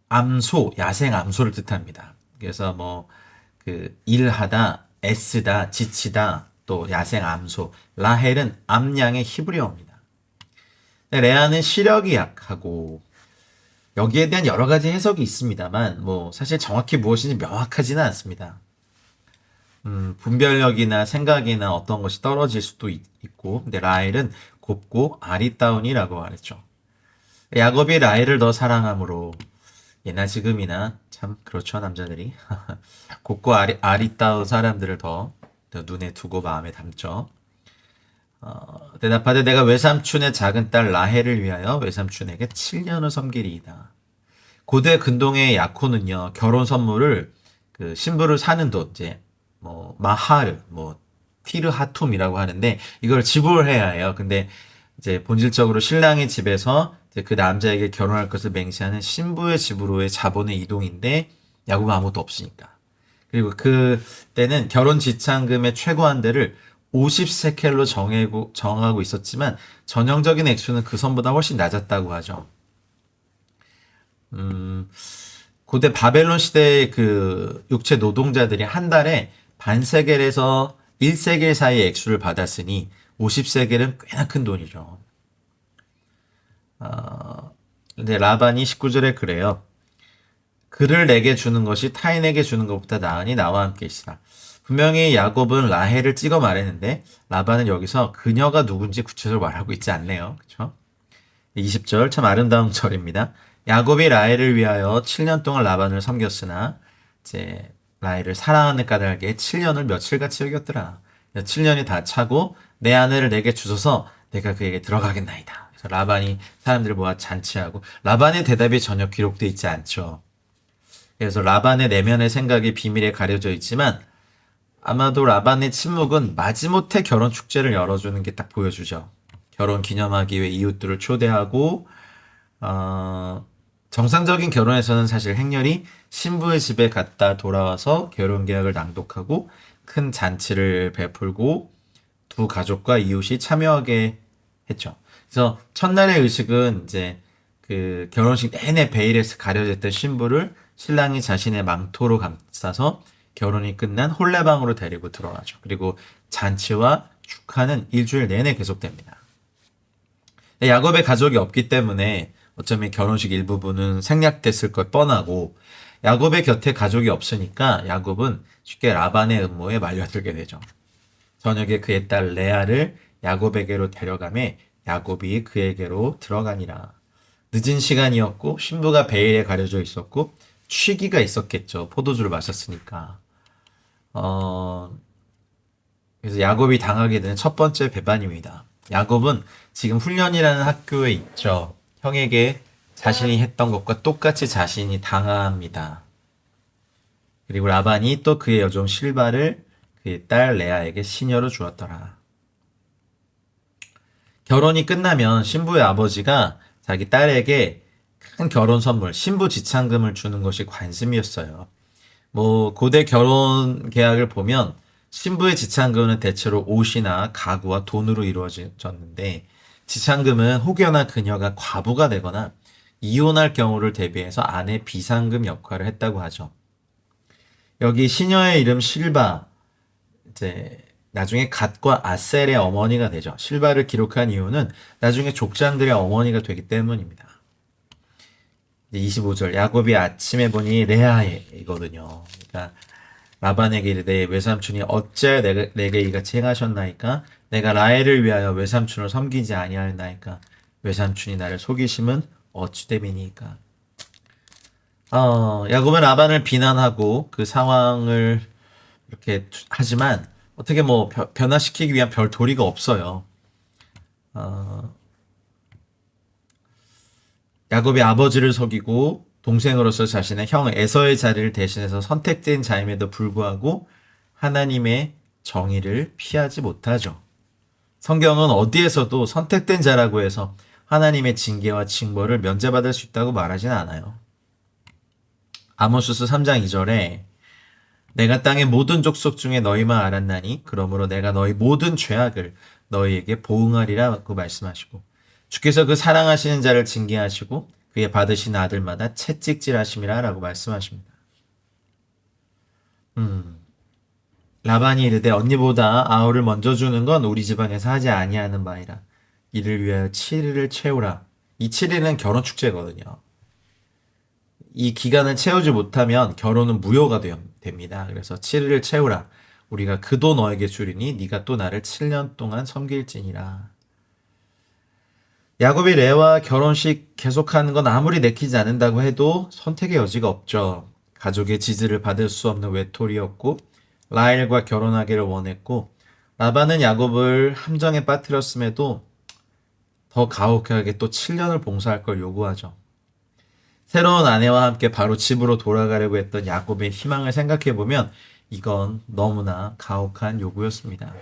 암소, 야생 암소를 뜻합니다. 그래서 뭐 그 일하다, 애쓰다, 지치다, 또 야생 암소. 라헬은 암양의 히브리어입니다. 레아는 시력이 약하고 여기에 대한 여러 가지 해석이 있습니다만 뭐 사실 정확히 무엇인지 명확하지는 않습니다. 분별력이나 생각이나 어떤 것이 떨어질 수도 있고, 근데 라헬은 곱고 아리따운이라고 말했죠. 야곱이 라헬을 더 사랑함으로 예나 지금이나 참 그렇죠 남자들이 곱고 아리따운 사람들을 더 눈에 두고 마음에 담죠. 대답하되 내가 외삼촌의 작은 딸 라헬을 위하여 외삼촌에게 7년을 섬기리이다. 고대 근동의 야코는요 결혼 선물을 그 신부를 사는 돈 이제 뭐 마하르 뭐 티르하툼이라고 하는데 이걸 지불해야 해요. 근데 이제 본질적으로 신랑의 집에서 이제 그 남자에게 결혼할 것을 맹세하는 신부의 집으로의 자본의 이동인데 야곱은 아무것도 없으니까. 그리고 그 때는 결혼 지참금의 최고 한대를 50세켈로 정하고 있었지만 전형적인 액수는 그 선보다 훨씬 낮았다고 하죠. 고대 바벨론 시대의 그 육체 노동자들이 한 달에 반세겔에서 1세겔 사이의 액수를 받았으니 50세겔은 꽤나 큰 돈이죠. 근데 라반이 19절에 그래요. 그를 내게 주는 것이 타인에게 주는 것보다 나으니 나와 함께 있으라. 분명히 야곱은 라헬을 찍어 말했는데 라반은 여기서 그녀가 누군지 구체적으로 말하고 있지 않네요. 그렇죠? 20절 참 아름다운 절입니다. 야곱이 라헬을 위하여 7년 동안 라반을 섬겼으나 이제 라헬을 사랑하는 까닭에 7년을 며칠같이 여겼더라. 7년이 다 차고 내 아내를 내게 주소서 내가 그에게 들어가겠나이다. 그래서 라반이 사람들을 모아 잔치하고 라반의 대답이 전혀 기록되어 있지 않죠. 그래서 라반의 내면의 생각이 비밀에 가려져 있지만 아마도 라반의 침묵은 마지못해 결혼 축제를 열어주는 게 딱 보여주죠. 결혼 기념하기 위해 이웃들을 초대하고 정상적인 결혼에서는 사실 행렬이 신부의 집에 갔다 돌아와서 결혼 계약을 낭독하고 큰 잔치를 베풀고 두 가족과 이웃이 참여하게 했죠. 그래서 첫날의 의식은 이제 그 결혼식 내내 베일에서 가려졌던 신부를 신랑이 자신의 망토로 감싸서 결혼이 끝난 홀레방으로 데리고 들어가죠. 그리고 잔치와 축하는 일주일 내내 계속됩니다. 야곱의 가족이 없기 때문에 어쩌면 결혼식 일부분은 생략됐을 것 뻔하고 야곱의 곁에 가족이 없으니까 야곱은 쉽게 라반의 음모에 말려들게 되죠. 저녁에 그의 딸 레아를 야곱에게로 데려가매 야곱이 그에게로 들어가니라. 늦은 시간이었고 신부가 베일에 가려져 있었고 취기가 있었겠죠. 포도주를 마셨으니까. 그래서 야곱이 당하게 되는 첫 번째 배반입니다. 야곱은 지금 훈련이라는 학교에 있죠. 형에게 자신이 했던 것과 똑같이 자신이 당합니다. 그리고 라반이 또 그의 여종 실바를 그의 딸 레아에게 시녀로 주었더라. 결혼이 끝나면 신부의 아버지가 자기 딸에게 큰 결혼 선물, 신부 지참금을 주는 것이 관습이었어요. 뭐 고대 결혼 계약을 보면 신부의 지참금은 대체로 옷이나 가구와 돈으로 이루어졌는데 지참금은 혹여나 그녀가 과부가 되거나 이혼할 경우를 대비해서 아내 비상금 역할을 했다고 하죠. 여기 시녀의 이름 실바, 이제 나중에 갓과 아셀의 어머니가 되죠. 실바를 기록한 이유는 나중에 족장들의 어머니가 되기 때문입니다. 25절 야곱이 아침에 보니 레아이거든요. 그러니까 라반에게 이르되 외삼촌이 어찌하여 내게 이같이 행하셨나이까? 내가 라헬을 위하여 외삼촌을 섬기지 아니하였나이까? 외삼촌이 나를 속이심은 어찌 됨이니까? 야곱은 라반을 비난하고 그 상황을 이렇게 하지만 어떻게 뭐 변화시키기 위한 별 도리가 없어요. 야곱이 아버지를 속이고 동생으로서 자신의 형 에서의 자리를 대신해서 선택된 자임에도 불구하고 하나님의 정의를 피하지 못하죠. 성경은 어디에서도 선택된 자라고 해서 하나님의 징계와 징벌을 면제받을 수 있다고 말하진 않아요. 아모스서 3장 2절에 내가 땅의 모든 족속 중에 너희만 알았나니 그러므로 내가 너희 모든 죄악을 너희에게 보응하리라고 말씀하시고 주께서 그 사랑하시는 자를 징계하시고 그의 받으신 아들마다 채찍질하심이라 라고 말씀하십니다. 라반이 이르되 언니보다 아우를 먼저 주는 건 우리 집안에서 하지 아니하는 바이라. 이를 위하여 7일을 채우라. 이 7일은 결혼 축제거든요. 이 기간을 채우지 못하면 결혼은 무효가 됩니다. 그래서 7일을 채우라. 우리가 그도 너에게 주리니 네가 또 나를 7년 동안 섬길지니라. 야곱이 레아와 결혼식 계속하는 건 아무리 내키지 않는다고 해도 선택의 여지가 없죠. 가족의 지지를 받을 수 없는 외톨이였고 라헬과 결혼하기를 원했고 라반은 야곱을 함정에 빠뜨렸음에도 더 가혹하게 또 7년을 봉사할 걸 요구하죠. 새로운 아내와 함께 바로 집으로 돌아가려고 했던 야곱의 희망을 생각해보면 이건 너무나 가혹한 요구였습니다.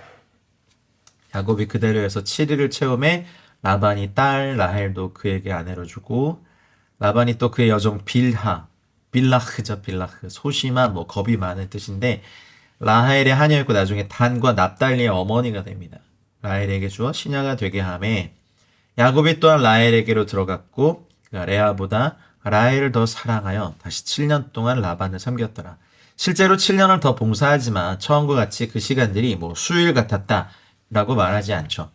야곱이 그대로 해서 7일을 채움에 라반이 딸 라헬도 그에게 아내로 주고 라반이 또 그의 여종 빌라흐죠. 빌라흐. 소심한 겁이 많은 뜻인데 라헬의 하녀였고 나중에 단과 납달리의 어머니가 됩니다. 라헬에게 주어 시녀가 되게 하매 야곱이 또한 라헬에게로 들어갔고 그가 레아보다 라헬을 더 사랑하여 다시 7년 동안 라반을 섬겼더라. 실제로 7년을 더 봉사하지만 처음과 같이 그 시간들이 수일 같았다라고 말하지 않죠.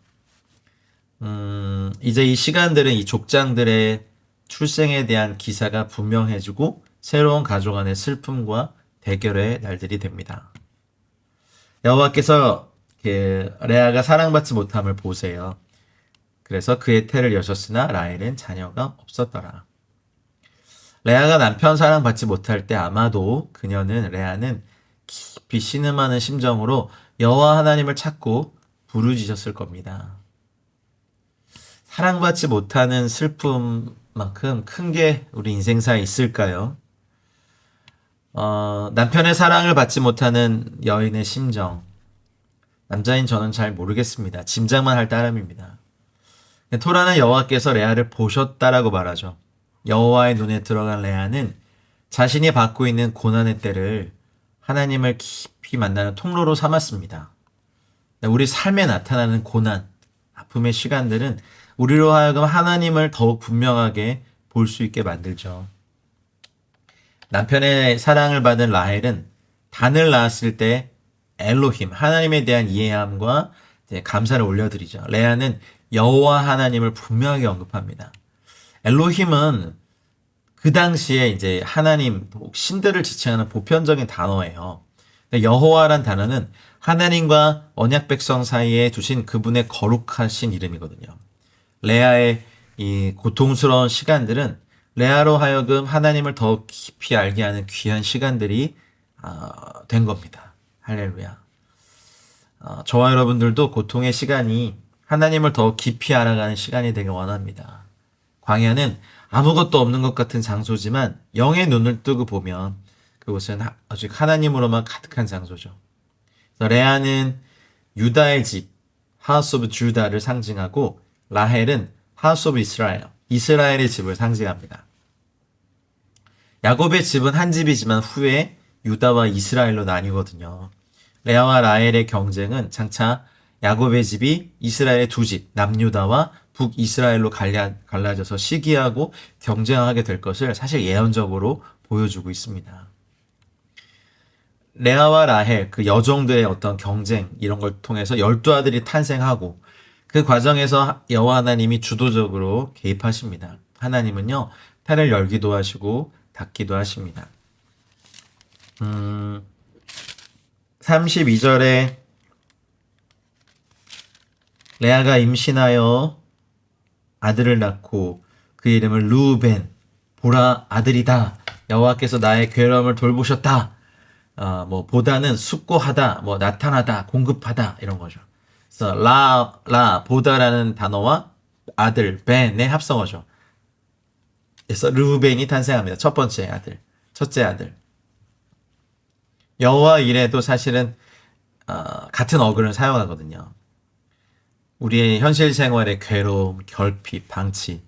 이제 이 시간들은 이 족장들의 출생에 대한 기사가 분명해지고 새로운 가족 안의 슬픔과 대결의 날들이 됩니다. 여호와께서 레아가 사랑받지 못함을 보세요. 그래서 그의 태를 여셨으나 라헬은 자녀가 없었더라. 레아가 남편 사랑받지 못할 때 아마도 레아는 깊이 신음하는 심정으로 여호와 하나님을 찾고 부르짖었을 겁니다. 사랑받지 못하는 슬픔만큼 큰 게 우리 인생사에 있을까요? 남편의 사랑을 받지 못하는 여인의 심정. 남자인 저는 잘 모르겠습니다. 짐작만 할 따름입니다. 토라는 여호와께서 레아를 보셨다라고 말하죠. 여호와의 눈에 들어간 레아는 자신이 받고 있는 고난의 때를 하나님을 깊이 만나는 통로로 삼았습니다. 우리 삶에 나타나는 고난, 아픔의 시간들은 우리로 하여금 하나님을 더욱 분명하게 볼 수 있게 만들죠. 남편의 사랑을 받은 라헬은 단을 낳았을 때 엘로힘, 하나님에 대한 이해함과 감사를 올려드리죠. 레아는 여호와 하나님을 분명하게 언급합니다. 엘로힘은 그 당시에 이제 하나님, 신들을 지칭하는 보편적인 단어예요. 여호와란 단어는 하나님과 언약 백성 사이에 두신 그분의 거룩하신 이름이거든요. 레아의 이 고통스러운 시간들은 레아로 하여금 하나님을 더 깊이 알게 하는 귀한 시간들이 된 겁니다. 할렐루야. 저와 여러분들도 고통의 시간이 하나님을 더 깊이 알아가는 시간이 되길 원합니다. 광야는 아무것도 없는 것 같은 장소지만 영의 눈을 뜨고 보면 그곳은 오직 하나님으로만 가득한 장소죠. 레아는 유다의 집, House of Judah를 상징하고 라헬은 House of Israel, 이스라엘의 집을 상징합니다. 야곱의 집은 한 집이지만 후에 유다와 이스라엘로 나뉘거든요. 레아와 라헬의 경쟁은 장차 야곱의 집이 이스라엘의 두 집, 남유다와 북이스라엘로 갈라져서 시기하고 경쟁하게 될 것을 사실 예언적으로 보여주고 있습니다. 레아와 라헬, 그 여종들의 어떤 경쟁 이런 걸 통해서 12아들이 탄생하고 그 과정에서 여호와 하나님이 주도적으로 개입하십니다. 하나님은요, 태를 열기도 하시고 닫기도 하십니다. 32절에 레아가 임신하여 아들을 낳고 그 이름을 르우벤, 보라 아들이다. 여호와께서 나의 괴로움을 돌보셨다. 보다는 숙고하다, 나타나다, 공급하다 이런 거죠. 그래서 보다라는 단어와 아들, 벤의 합성어죠. 그래서 르우벤이 탄생합니다. 첫 번째 아들, 첫째 아들. 여호와 이래도 사실은 같은 어근을 사용하거든요. 우리의 현실 생활의 괴로움, 결핍, 방치,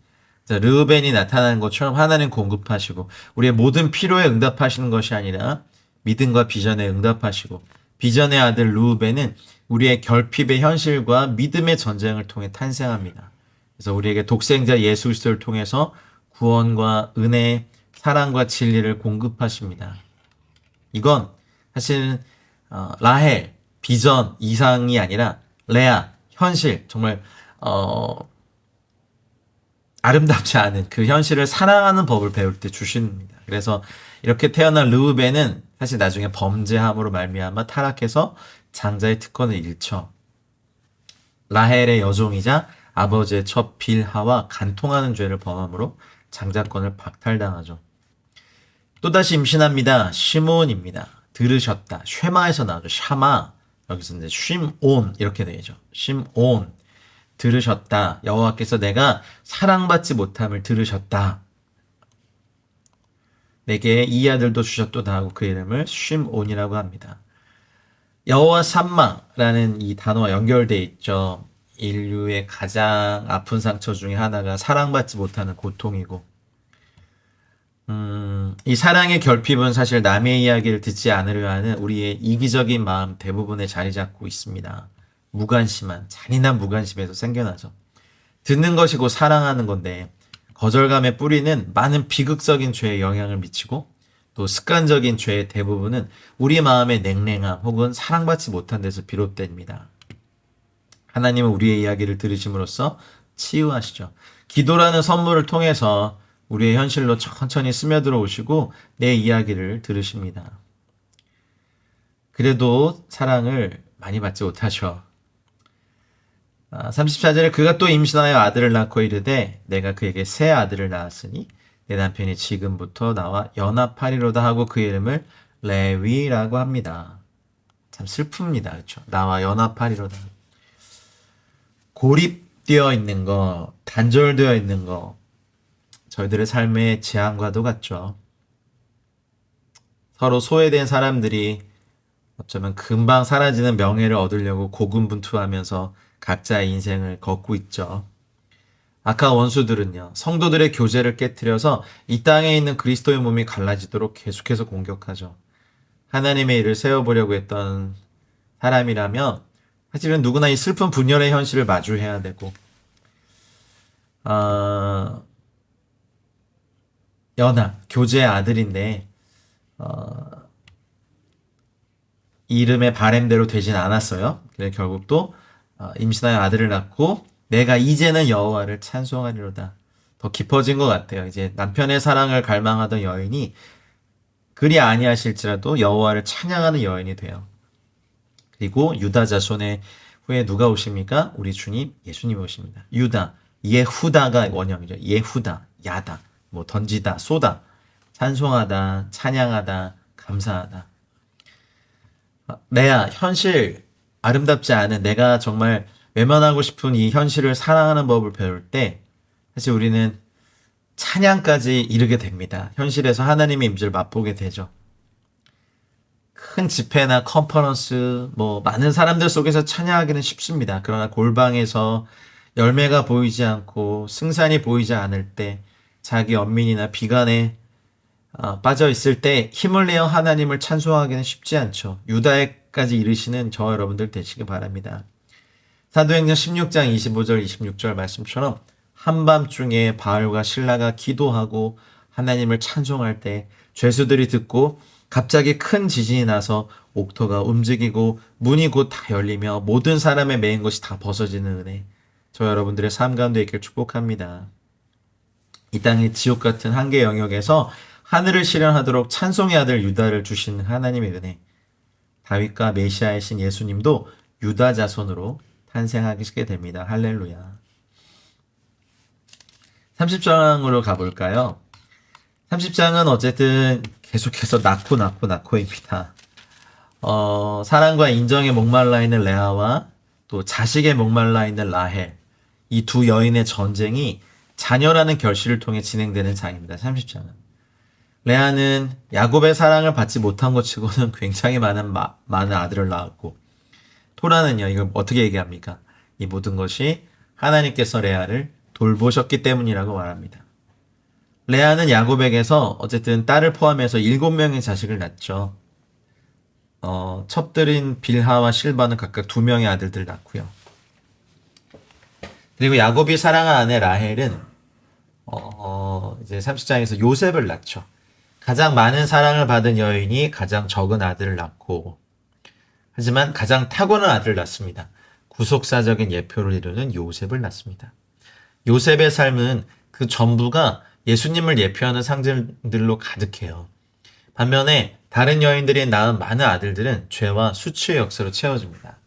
자, 르우벤이 나타나는 것처럼 하나님 공급하시고 우리의 모든 필요에 응답하시는 것이 아니라 믿음과 비전에 응답하시고 비전의 아들 르우벤은 우리의 결핍의 현실과 믿음의 전쟁을 통해 탄생합니다. 그래서 우리에게 독생자 예수 그리스도를 통해서 구원과 은혜, 사랑과 진리를 공급하십니다. 이건 사실은 라헬, 비전, 이상이 아니라 레아, 현실, 정말 아름답지 않은 그 현실을 사랑하는 법을 배울 때 주십니다. 그래서 이렇게 태어난 르우벤은 사실 나중에 범죄함으로 말미암아 타락해서 장자의 특권을 잃죠. 라헬의 여종이자 아버지의 첫 빌하와 간통하는 죄를 범함으로 장자권을 박탈당하죠. 또다시 임신합니다. 시몬입니다. 들으셨다. 쉐마에서 나오죠. 샤마. 여기서 이제 쉼온 이렇게 되죠. 쉼온. 들으셨다. 여호와께서 내가 사랑받지 못함을 들으셨다. 내게 이 아들도 주셨도다 하고 그 이름을 쉼온이라고 합니다. 여호와 삼마라는 이 단어와 연결되어 있죠. 인류의 가장 아픈 상처 중에 하나가 사랑받지 못하는 고통이고 이 사랑의 결핍은 사실 남의 이야기를 듣지 않으려 하는 우리의 이기적인 마음 대부분에 자리 잡고 있습니다. 무관심한, 잔인한 무관심에서 생겨나죠. 듣는 것이 곧 사랑하는 건데 거절감의 뿌리는 많은 비극적인 죄에 영향을 미치고 또 습관적인 죄의 대부분은 우리 마음의 냉랭함 혹은 사랑받지 못한 데서 비롯됩니다. 하나님은 우리의 이야기를 들으심으로써 치유하시죠. 기도라는 선물을 통해서 우리의 현실로 천천히 스며들어 오시고 내 이야기를 들으십니다. 그래도 사랑을 많이 받지 못하셔. 34절에 그가 또 임신하여 아들을 낳고 이르되 내가 그에게 새 아들을 낳았으니 내 남편이 지금부터 나와 연합하리로다 하고 그 이름을 레위라고 합니다. 참 슬픕니다. 그렇죠? 나와 연합하리로다. 고립되어 있는 거, 단절되어 있는 거 저희들의 삶의 재앙과도 같죠. 서로 소외된 사람들이 어쩌면 금방 사라지는 명예를 얻으려고 고군분투하면서 각자의 인생을 걷고 있죠. 악한 원수들은요, 성도들의 교제를 깨트려서 이 땅에 있는 그리스도의 몸이 갈라지도록 계속해서 공격하죠. 하나님의 일을 세워보려고 했던 사람이라면 사실은 누구나 이 슬픈 분열의 현실을 마주해야 되고 연합, 교제의 아들인데 이름의 바램대로 되진 않았어요. 그래서 결국 또 임신하여 아들을 낳고 내가 이제는 여호와를 찬송하리로다. 더 깊어진 것 같아요. 이제 남편의 사랑을 갈망하던 여인이 그리 아니하실지라도 여호와를 찬양하는 여인이 돼요. 그리고 유다 자손의 후에 누가 오십니까? 우리 주님 예수님이 오십니다. 유다, 예후다가 원형이죠. 예후다, 야다, 뭐 던지다, 쏘다, 찬송하다, 찬양하다, 감사하다. 레아, 현실 아름답지 않은 내가 정말 외면하고 싶은 이 현실을 사랑하는 법을 배울 때 사실 우리는 찬양까지 이르게 됩니다. 현실에서 하나님의 임재를 맛보게 되죠. 큰 집회나 컨퍼런스, 뭐 많은 사람들 속에서 찬양하기는 쉽습니다. 그러나 골방에서 열매가 보이지 않고 승산이 보이지 않을 때 자기 연민이나 비관에 빠져 있을 때 힘을 내어 하나님을 찬송하기는 쉽지 않죠. 유다에까지 이르시는 저 여러분들 되시기 바랍니다. 사도행전 16장 25절 26절 말씀처럼 한밤중에 바울과 실라가 기도하고 하나님을 찬송할 때 죄수들이 듣고 갑자기 큰 지진이 나서 옥토가 움직이고 문이 곧 다 열리며 모든 사람의 매인 것이 다 벗어지는 은혜 저 여러분들의 삶 가운데 있길 축복합니다. 이 땅의 지옥 같은 한계 영역에서 하늘을 실현하도록 찬송의 아들 유다를 주신 하나님의 은혜 다윗과 메시아의 신 예수님도 유다 자손으로 탄생하게 됩니다. 할렐루야. 30장으로 가볼까요? 30장은 어쨌든 계속해서 낳고입니다. 사랑과 인정에 목말라 있는 레아와 또 자식에 목말라 있는 라헬 이 두 여인의 전쟁이 자녀라는 결실을 통해 진행되는 장입니다. 30장은. 레아는 야곱의 사랑을 받지 못한 것 치고는 굉장히 많은 아들을 낳았고 토라는요, 이걸 어떻게 얘기합니까? 이 모든 것이 하나님께서 레아를 돌보셨기 때문이라고 말합니다. 레아는 야곱에게서 어쨌든 딸을 포함해서 7명의 자식을 낳죠. 첩들인 빌하와 실바는 각각 2명의 아들들을 낳고요. 그리고 야곱이 사랑한 아내 라헬은 이제 30장에서 요셉을 낳죠. 가장 많은 사랑을 받은 여인이 가장 적은 아들을 낳고, 하지만 가장 탁월한 아들을 낳습니다. 구속사적인 예표를 이루는 요셉을 낳습니다. 요셉의 삶은 그 전부가 예수님을 예표하는 상징들로 가득해요. 반면에 다른 여인들이 낳은 많은 아들들은 죄와 수치의 역사로 채워집니다.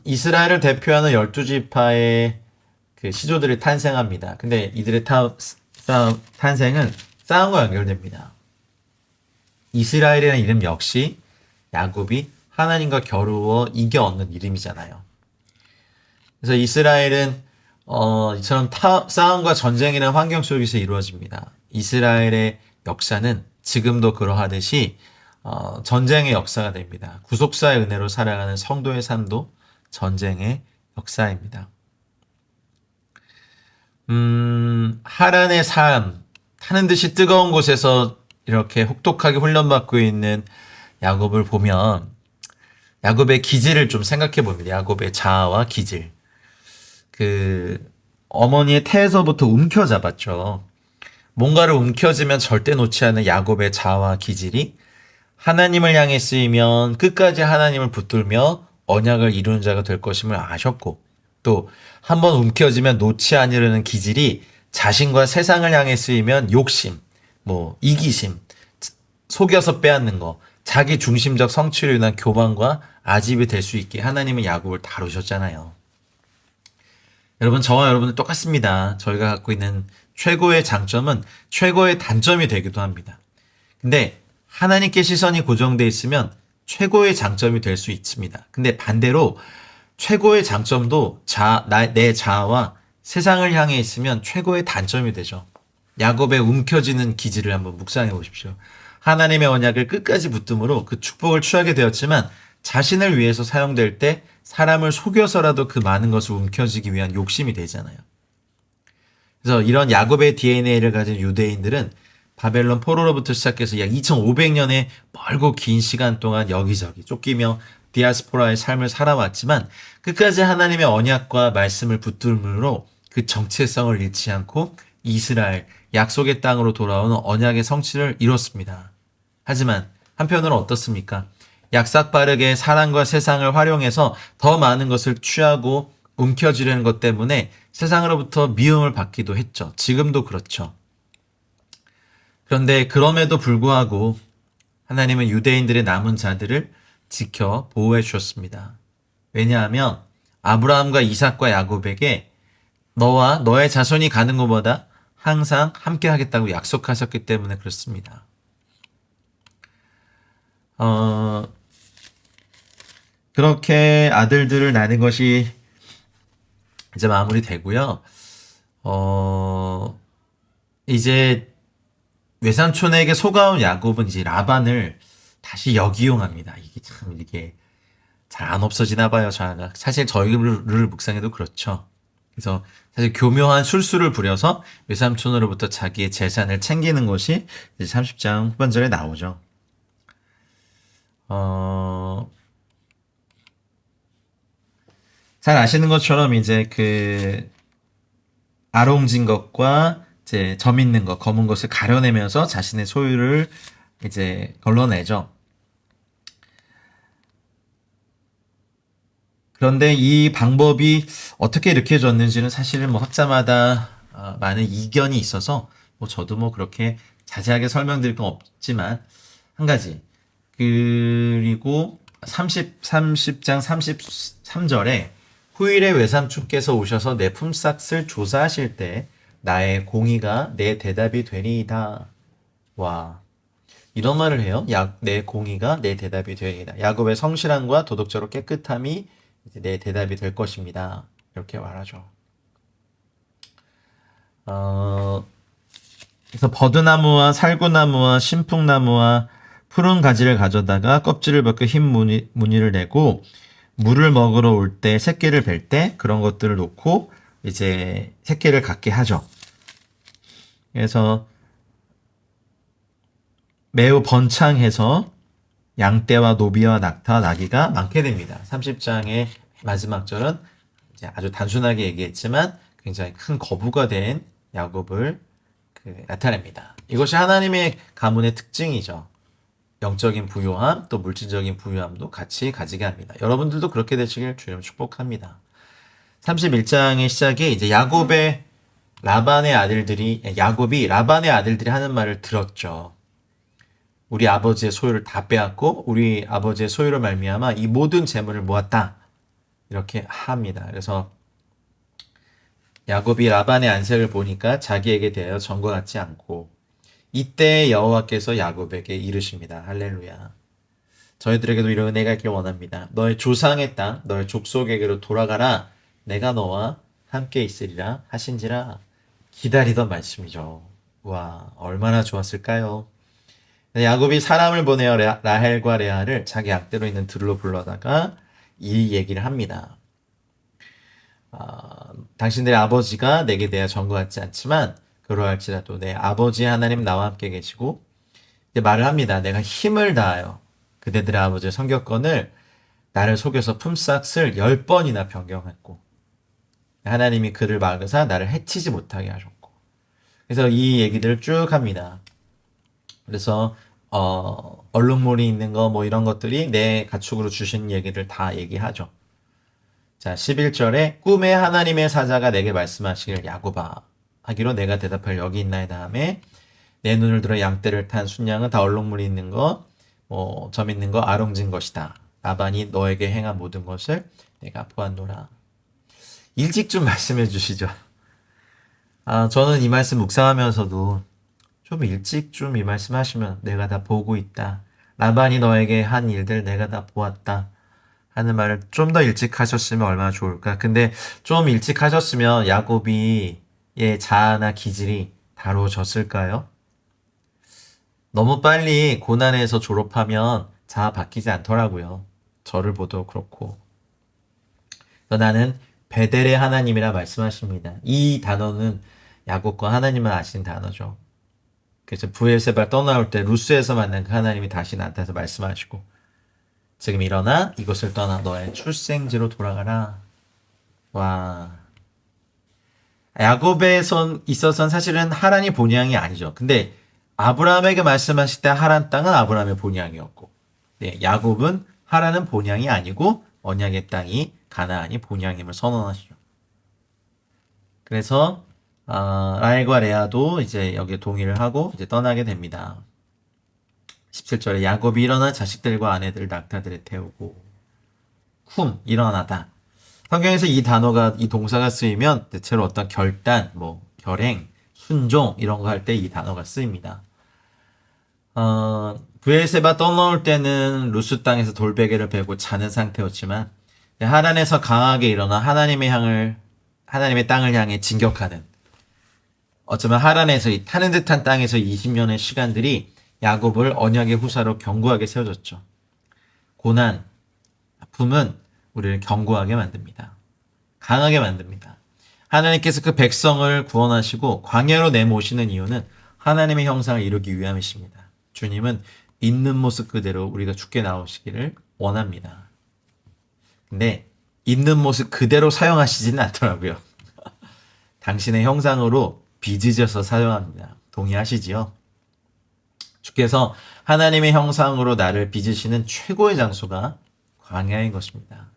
이스라엘을 대표하는 12지파의 그 시조들이 탄생합니다. 근데 이들의 탄생은 싸움과 연결됩니다. 이스라엘이라는 이름 역시 야곱이 하나님과 겨루어 이겨 얻는 이름이잖아요. 그래서 이스라엘은 이처럼 싸움과 전쟁이라는 환경 속에서 이루어집니다. 이스라엘의 역사는 지금도 그러하듯이 전쟁의 역사가 됩니다. 구속사의 은혜로 살아가는 성도의 삶도 전쟁의 역사입니다. 하란의 삶, 타는 듯이 뜨거운 곳에서 이렇게 혹독하게 훈련받고 있는 야곱을 보면 야곱의 기질을 좀 생각해 봅니다. 야곱의 자아와 기질. 어머니의 태에서부터 움켜잡았죠. 뭔가를 움켜쥐면 절대 놓지 않는 야곱의 자아와 기질이 하나님을 향해 쓰이면 끝까지 하나님을 붙들며 언약을 이루는 자가 될 것임을 아셨고, 또 한번 움켜쥐면 놓지 않으려는 기질이 자신과 세상을 향해 쓰이면 욕심, 이기심, 속여서 빼앗는 거, 자기 중심적 성취로 인한 교만과 아집이 될 수 있게 하나님은 야곱을 다루셨잖아요. 여러분, 저와 여러분은 똑같습니다. 저희가 갖고 있는 최고의 장점은 최고의 단점이 되기도 합니다. 근데 하나님께 시선이 고정되어 있으면 최고의 장점이 될 수 있습니다. 근데 반대로 최고의 장점도 내 자아와 세상을 향해 있으면 최고의 단점이 되죠. 야곱의 움켜쥐는 기질을 한번 묵상해 보십시오. 하나님의 언약을 끝까지 붙듦으로 그 축복을 취하게 되었지만 자신을 위해서 사용될 때 사람을 속여서라도 그 많은 것을 움켜쥐기 위한 욕심이 되잖아요. 그래서 이런 야곱의 DNA를 가진 유대인들은 바벨론 포로로부터 시작해서 약 2500년의 멀고 긴 시간 동안 여기저기 쫓기며 디아스포라의 삶을 살아왔지만 끝까지 하나님의 언약과 말씀을 붙들므로 그 정체성을 잃지 않고 이스라엘, 약속의 땅으로 돌아오는 언약의 성취를 이뤘습니다. 하지만 한편으로 어떻습니까? 약삭빠르게 사랑과 세상을 활용해서 더 많은 것을 취하고 움켜쥐려는 것 때문에 세상으로부터 미움을 받기도 했죠. 지금도 그렇죠. 그런데 그럼에도 불구하고 하나님은 유대인들의 남은 자들을 지켜 보호해 주셨습니다. 왜냐하면 아브라함과 이삭과 야곱에게 너와 너의 자손이 가는 것보다 항상 함께 하겠다고 약속하셨기 때문에 그렇습니다. 그렇게 아들들을 낳는 것이 이제 마무리되고요. 이제 외삼촌에게 속아온 야곱은 이제 라반을 다시 역이용합니다. 이게 잘 안 없어지나 봐요. 사실 저희를 묵상해도 그렇죠. 그래서 사실 교묘한 술수를 부려서 외삼촌으로부터 자기의 재산을 챙기는 것이 이제 30장 후반절에 나오죠. 잘 아시는 것처럼 이제 아롱진 것과 이제 점 있는 것, 검은 것을 가려내면서 자신의 소유를 이제 걸러내죠. 그런데 이 방법이 어떻게 이렇게 졌는지는 사실은 학자마다 많은 이견이 있어서 저도 그렇게 자세하게 설명드릴 건 없지만 한 가지, 그리고 30장 33절에 후일에 외삼촌께서 오셔서 내 품삯을 조사하실 때 나의 공의가 내 대답이 되리이다. 와, 이런 말을 해요. 내 공의가 내 대답이 되리이다. 야곱의 성실함과 도덕적으로 깨끗함이 이제 내 대답이 될 것입니다. 이렇게 말하죠. 그래서 버드나무와 살구나무와 신풍나무와 푸른 가지를 가져다가 껍질을 벗겨 흰 무늬를 내고 물을 먹으러 올 때 새끼를 뵐 때 그런 것들을 놓고 이제 새끼를 갖게 하죠. 그래서 매우 번창해서 양떼와 노비와 낙타와 나귀가 많게 됩니다. 30장의 마지막 절은 이제 아주 단순하게 얘기했지만 굉장히 큰 거부가 된 야곱을 나타냅니다. 이것이 하나님의 가문의 특징이죠. 영적인 부유함, 또 물질적인 부유함도 같이 가지게 합니다. 여러분들도 그렇게 되시길 주님 축복합니다. 31장의 시작에 이제 야곱이 라반의 아들들이 하는 말을 들었죠. 우리 아버지의 소유를 다 빼앗고 우리 아버지의 소유로 말미암아 이 모든 재물을 모았다. 이렇게 합니다. 그래서 야곱이 라반의 안색을 보니까 자기에게 대하여 전과 같지 않고 이때 여호와께서 야곱에게 이르십니다. 할렐루야. 저희들에게도 이런 은혜가 있길 원합니다. 너의 조상의 땅, 너의 족속에게로 돌아가라. 내가 너와 함께 있으리라 하신지라. 기다리던 말씀이죠. 와, 얼마나 좋았을까요? 야곱이 사람을 보내어 라헬과 레아를 자기 악대로 있는 들로 불러다가 이 얘기를 합니다. 당신들의 아버지가 내게 대하여 전과 같지 않지만 그러할지라도 내 아버지 하나님 나와 함께 계시고 이제 말을 합니다. 내가 힘을 다하여 그대들의 아버지의 성경권을 나를 속여서 품삯을 10번이나 변경했고 하나님이 그를 막으사 나를 해치지 못하게 하셨고 그래서 이 얘기들을 쭉 합니다. 그래서 얼룩무늬 있는 거 뭐 이런 것들이 내 가축으로 주신 얘기를 다 얘기하죠. 자, 11절에 꿈에 하나님의 사자가 내게 말씀하시길 야곱아 하기로 내가 대답할 여기 있나이다 하매 내 눈을 들어 양떼를 탄 순양은 다 얼룩무늬 있는 거, 점 있는 거 아롱진 것이다. 라반이 너에게 행한 모든 것을 내가 보았노라. 일찍 좀 말씀해 주시죠. 저는 이 말씀 묵상하면서도 좀 일찍 좀 이 말씀 하시면 내가 다 보고 있다. 라반이 너에게 한 일들 내가 다 보았다. 하는 말을 좀 더 일찍 하셨으면 얼마나 좋을까. 근데 좀 일찍 하셨으면 야곱이의 자아나 기질이 다뤄졌을까요? 너무 빨리 고난에서 졸업하면 자아 바뀌지 않더라고요. 저를 보도 그렇고. 나는 베델의 하나님이라 말씀하십니다. 이 단어는 야곱과 하나님을 아시는 단어죠. 그래서 브엘세바를 떠나올 때 루스에서 만난 그 하나님이 다시 나타나서 말씀하시고 지금 일어나 이곳을 떠나 너의 출생지로 돌아가라. 와, 야곱에 있어서는 사실은 하란이 본향이 아니죠. 근데 아브라함에게 말씀하실 때 하란 땅은 아브라함의 본향이었고 네, 야곱은 하란은 본향이 아니고 언약의 땅이 가나안이 본향임을 선언하시죠. 그래서 라헬과 레아도 이제 여기에 동의를 하고 이제 떠나게 됩니다. 17절에 야곱이 일어나 자식들과 아내들 낙타들에 태우고 일어나다. 성경에서 이 단어가 이 동사가 쓰이면 대체로 어떤 결단, 결행, 순종 이런 거 할 때 이 단어가 쓰입니다. 브엘세바 떠나올 때는 루스 땅에서 돌베개를 베고 자는 상태였지만 하란에서 강하게 일어나 하나님의 땅을 향해 진격하는 어쩌면 하란에서 이 타는 듯한 땅에서 20년의 시간들이 야곱을 언약의 후사로 견고하게 세워줬죠. 고난, 아픔은 우리를 견고하게 만듭니다. 강하게 만듭니다. 하나님께서 그 백성을 구원하시고 광야로 내모시는 이유는 하나님의 형상을 이루기 위함이십니다. 주님은 있는 모습 그대로 우리가 죽게 나오시기를 원합니다. 근데 있는 모습 그대로 사용하시지는 않더라고요. 당신의 형상으로 빚으셔서 사용합니다. 동의하시지요? 주께서 하나님의 형상으로 나를 빚으시는 최고의 장소가 광야인 것입니다.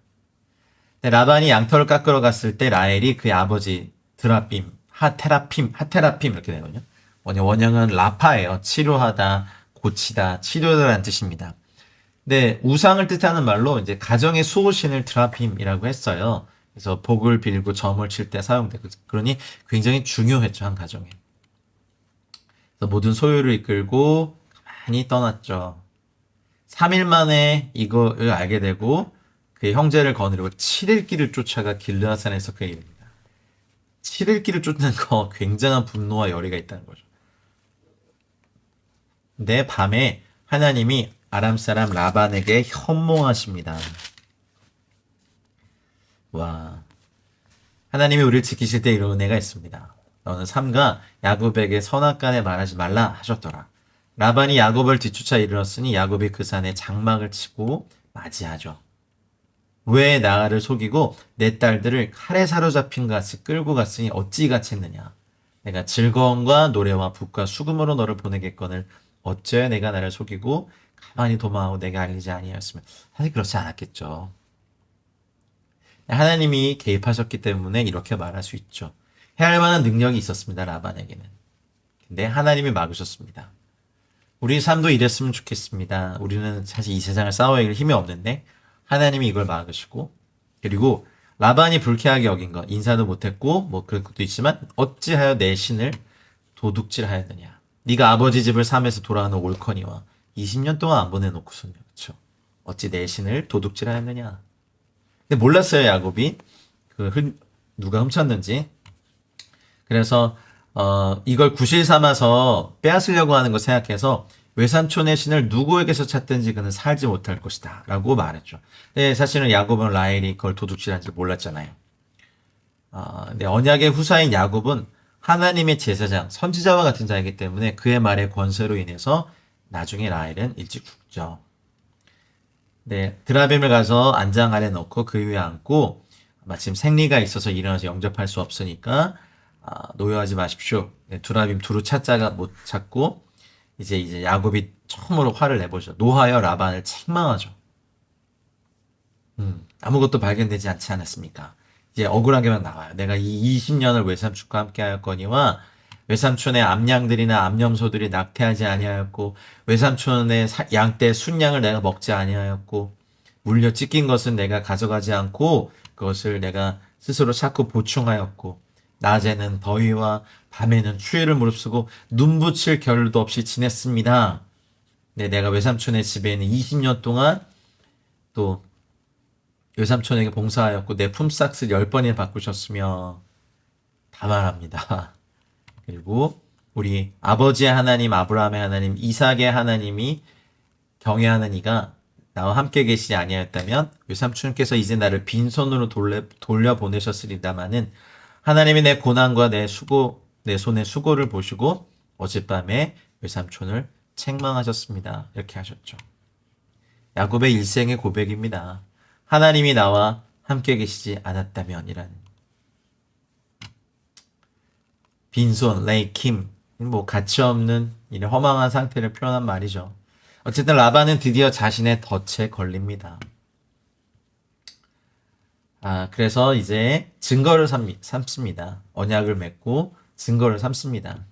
라반이 양털을 깎으러 갔을 때 라헬이 그의 아버지 드라빔, 하테라핌 이렇게 되거든요. 원형은 라파예요. 치료하다, 고치다, 치료다라는 뜻입니다. 근데 우상을 뜻하는 말로 이제 가정의 수호신을 드라핌이라고 했어요. 그래서 복을 빌고 점을 칠 때 사용되고 그러니 굉장히 중요했죠, 한 가정에. 그래서 모든 소유를 이끌고 가만히 떠났죠. 3일 만에 이거를 알게 되고 그의 형제를 거느리고 7일 길을 쫓아가 길르앗산에서 그의 이릅니다. 7일 길을 쫓는 거 굉장한 분노와 열의가 있다는 거죠. 근데 밤에 하나님이 아람 사람 라반에게 현몽하십니다. 와, 하나님이 우리를 지키실 때 이런 은혜가 있습니다. 너는 삼가 야곱에게 선악간에 말하지 말라 하셨더라. 라반이 야곱을 뒤쫓아 이르렀으니 야곱이 그 산에 장막을 치고 맞이하죠. 왜 나를 속이고 내 딸들을 칼에 사로잡힌 것 같이 끌고 갔으니 어찌 같이 했느냐. 내가 즐거움과 노래와 북과 수금으로 너를 보내겠거늘 어찌하여 내가 나를 속이고 가만히 도망하고 내가 알리지 아니하였으면. 사실 그렇지 않았겠죠. 하나님이 개입하셨기 때문에 이렇게 말할 수 있죠. 해야 할 만한 능력이 있었습니다. 라반에게는. 근데 하나님이 막으셨습니다. 우리 삶도 이랬으면 좋겠습니다. 우리는 사실 이 세상을 싸워야 할 힘이 없는데 하나님이 이걸 막으시고, 그리고 라반이 불쾌하게 여긴 것, 인사도 못했고 뭐 그런 것도 있지만 어찌하여 내 신을 도둑질하였느냐. 네가 아버지 집을 삼에서 돌아오는 올커니와 20년 동안 안 보내놓고서는, 그렇죠. 어찌 내 신을 도둑질하였느냐. 근데 몰랐어요, 야곱이 누가 훔쳤는지. 그래서 이걸 구실 삼아서 빼앗으려고 하는 걸 생각해서 외삼촌의 신을 누구에게서 찾든지 그는 살지 못할 것이다 라고 말했죠. 근데 사실은 야곱은 라헬이 그걸 도둑질한지 몰랐잖아요. 근데 언약의 후사인 야곱은 하나님의 제사장, 선지자와 같은 자이기 때문에 그의 말의 권세로 인해서 나중에 라헬은 일찍 죽죠. 네, 드라빔을 가서 안장 아래 넣고 그 위에 앉고, 마침 생리가 있어서 일어나서 영접할 수 없으니까 노여하지 마십시오. 네, 드라빔 두루 찾자가 못 찾고 이제 야곱이 처음으로 화를 내보죠. 노하여 라반을 책망하죠. 아무것도 발견되지 않지 않았습니까? 이제 억울한 게만 나와요. 내가 이 20년을 외삼촌과 함께 하였거니와 외삼촌의 암양들이나 암염소들이 낙태하지 아니하였고 외삼촌의 양떼 순양을 내가 먹지 아니하였고 물려 찢긴 것은 내가 가져가지 않고 그것을 내가 스스로 찾고 보충하였고 낮에는 더위와 밤에는 추위를 무릅쓰고 눈 붙일 겨를도 없이 지냈습니다. 네, 내가 외삼촌의 집에 있는 20년 동안 또 외삼촌에게 봉사하였고 내 품삯을 10번이나 바꾸셨으며 다 말합니다. 그리고 우리 아버지의 하나님, 아브라함의 하나님, 이삭의 하나님이 경외하는 이가 나와 함께 계시지 아니하였다면 외삼촌께서 이제 나를 빈손으로 돌려보내셨으리다마는 하나님이 내 고난과 내 손의 수고를 보시고 어젯밤에 외삼촌을 책망하셨습니다. 이렇게 하셨죠. 야곱의 일생의 고백입니다. 하나님이 나와 함께 계시지 않았다면이라는. 빈손, 레이킴, 뭐 가치 없는 이런 허망한 상태를 표현한 말이죠. 어쨌든 라반은 드디어 자신의 덫에 걸립니다. 그래서 이제 증거를 삼습니다. 언약을 맺고 증거를 삼습니다.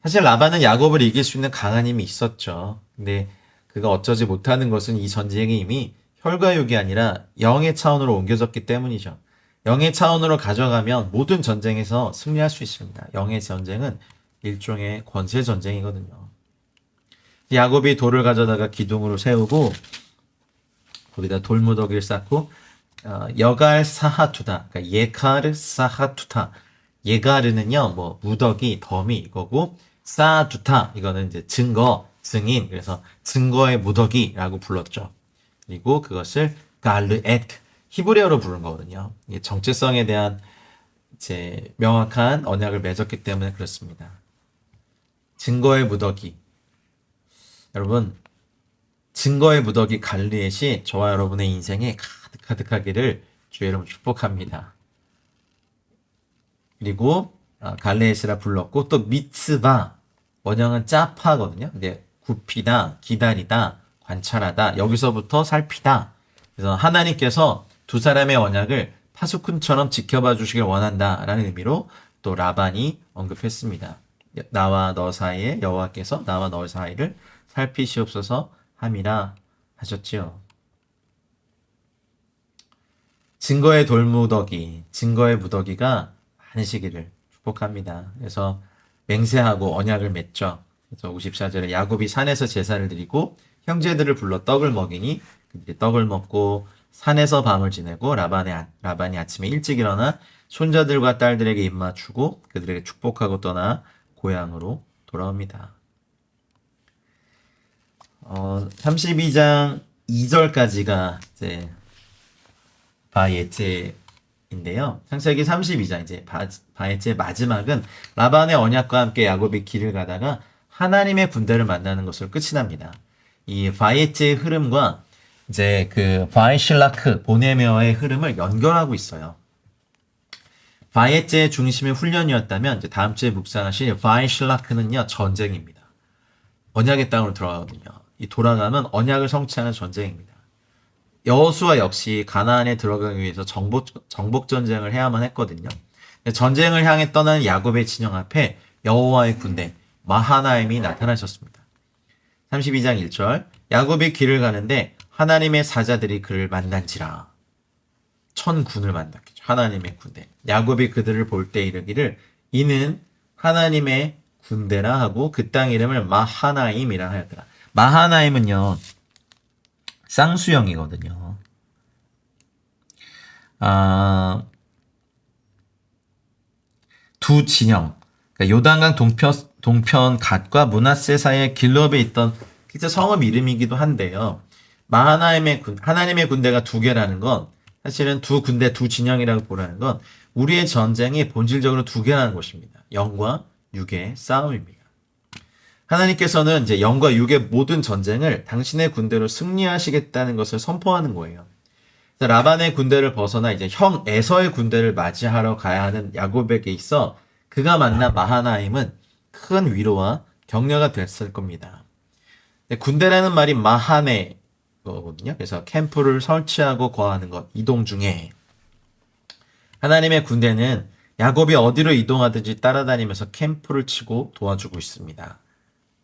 사실 라반은 야곱을 이길 수 있는 강한 힘이 있었죠. 근데 그가 어쩌지 못하는 것은 이 전쟁의 힘이 혈과육이 아니라 영의 차원으로 옮겨졌기 때문이죠. 영의 차원으로 가져가면 모든 전쟁에서 승리할 수 있습니다. 영의 전쟁은 일종의 권세 전쟁이거든요. 야곱이 돌을 가져다가 기둥으로 세우고 거기다 돌무더기를 쌓고 여갈 사하투다, 그러니까 예카르 사하투타. 예가르는요, 뭐 무더기, 더미 이거고 사하투타 이거는 이제 증거, 증인. 그래서 증거의 무더기라고 불렀죠. 그리고 그것을 갈르엣 히브리어로 부른 거거든요. 이게 정체성에 대한 이제 명확한 언약을 맺었기 때문에 그렇습니다. 증거의 무더기. 여러분, 증거의 무더기 갈르엣이 저와 여러분의 인생에 가득하기를 주의 이름으로 축복합니다. 그리고 갈르엣이라 불렀고 또 미츠바, 원형은 짜파거든요. 근데 굽히다, 기다리다, 관찰하다, 여기서부터 살피다. 그래서 하나님께서 두 사람의 언약을 파수꾼처럼 지켜봐 주시길 원한다라는 의미로 또 라반이 언급했습니다. 나와 너 사이에 여호와께서 나와 너 사이를 살피시옵소서 함이라 하셨지요. 증거의 돌무더기, 증거의 무더기가 많으시기를 축복합니다. 그래서 맹세하고 언약을 맺죠. 그래서 54절에 야곱이 산에서 제사를 드리고 형제들을 불러 떡을 먹이니 그들이 떡을 먹고 산에서 밤을 지내고 라반이 아침에 일찍 일어나 손자들과 딸들에게 입맞추고 그들에게 축복하고 떠나 고향으로 돌아옵니다. 32장 2절까지가 이제 바예제 인데요. 창세기 32장 이제 바에츠의 마지막은 라반의 언약과 함께 야곱이 길을 가다가 하나님의 군대를 만나는 것으로 끝이 납니다. 이 바에츠의 흐름과 이제 그 바이실라크 보네메어의 흐름을 연결하고 있어요. 바에츠의 중심이 훈련이었다면 이제 다음 주에 묵상하실 바이실라크는요 전쟁입니다. 언약의 땅으로 들어가거든요. 이 돌아가면 언약을 성취하는 전쟁입니다. 여호수아 역시 가나안에 들어가기 위해서 정복 전쟁을 해야만 했거든요. 전쟁을 향해 떠나는 야곱의 진영 앞에 여호와의 군대 마하나임이 나타나셨습니다. 32장 1절 야곱이 길을 가는데 하나님의 사자들이 그를 만난지라. 천군을 만났겠죠. 하나님의 군대. 야곱이 그들을 볼 때 이르기를 이는 하나님의 군대라 하고 그 땅 이름을 마하나임이라 하였더라. 마하나임은요. 쌍수형이거든요. 두 진영. 그러니까 요단강 동편 갓과 므낫세 사이의 길르업에 있던 진짜 성읍 이름이기도 한데요. 마하나임의 하나님의 군대가 두 개라는 건 사실은 두 군대 두 진영이라고 보라는 건 우리의 전쟁이 본질적으로 두 개라는 것입니다. 영과 육의 싸움입니다. 하나님께서는 이제 영과 육의 모든 전쟁을 당신의 군대로 승리하시겠다는 것을 선포하는 거예요. 라반의 군대를 벗어나 이제 형 에서의 군대를 맞이하러 가야 하는 야곱에게 있어 그가 만난 마하나임은 큰 위로와 격려가 됐을 겁니다. 군대라는 말이 마하네 거거든요. 그래서 캠프를 설치하고 거하는 것, 이동 중에 하나님의 군대는 야곱이 어디로 이동하든지 따라다니면서 캠프를 치고 도와주고 있습니다.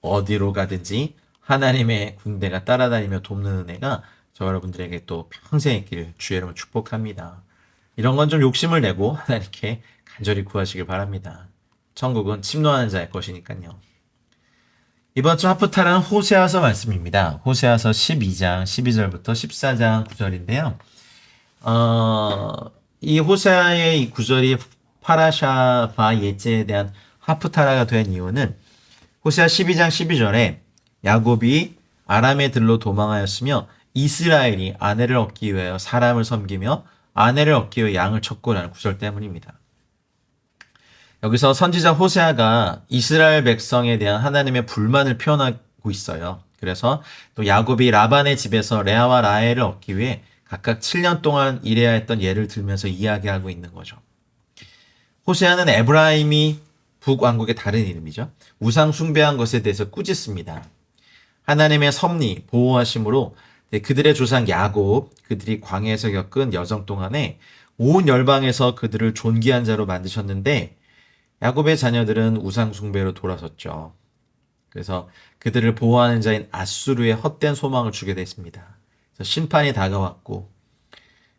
어디로 가든지 하나님의 군대가 따라다니며 돕는 은혜가 저 여러분들에게 또 평생 있기를 주의 이름으로 축복합니다. 이런 건 좀 욕심을 내고 하나님께 간절히 구하시길 바랍니다. 천국은 침노하는 자의 것이니까요. 이번 주 하프타라는 호세아서 말씀입니다. 호세아서 12장 12절부터 14장 9절인데요. 이 호세아의 이 구절이 파라샤 바예제에 대한 하프타라가 된 이유는 호세아 12장 12절에 야곱이 아람의 들로 도망하였으며 이스라엘이 아내를 얻기 위하여 사람을 섬기며 아내를 얻기 위해 양을 쳤고라는 구절 때문입니다. 여기서 선지자 호세아가 이스라엘 백성에 대한 하나님의 불만을 표현하고 있어요. 그래서 또 야곱이 라반의 집에서 레아와 라헬을 얻기 위해 각각 7년 동안 일해야 했던 예를 들면서 이야기하고 있는 거죠. 호세아는 에브라임이 북왕국의 다른 이름이죠. 우상 숭배한 것에 대해서 꾸짖습니다. 하나님의 섭리, 보호하심으로 그들의 조상 야곱, 그들이 광야에서 겪은 여정 동안에 온 열방에서 그들을 존귀한 자로 만드셨는데 야곱의 자녀들은 우상 숭배로 돌아섰죠. 그래서 그들을 보호하는 자인 아수르의 헛된 소망을 주게 됐습니다. 그래서 심판이 다가왔고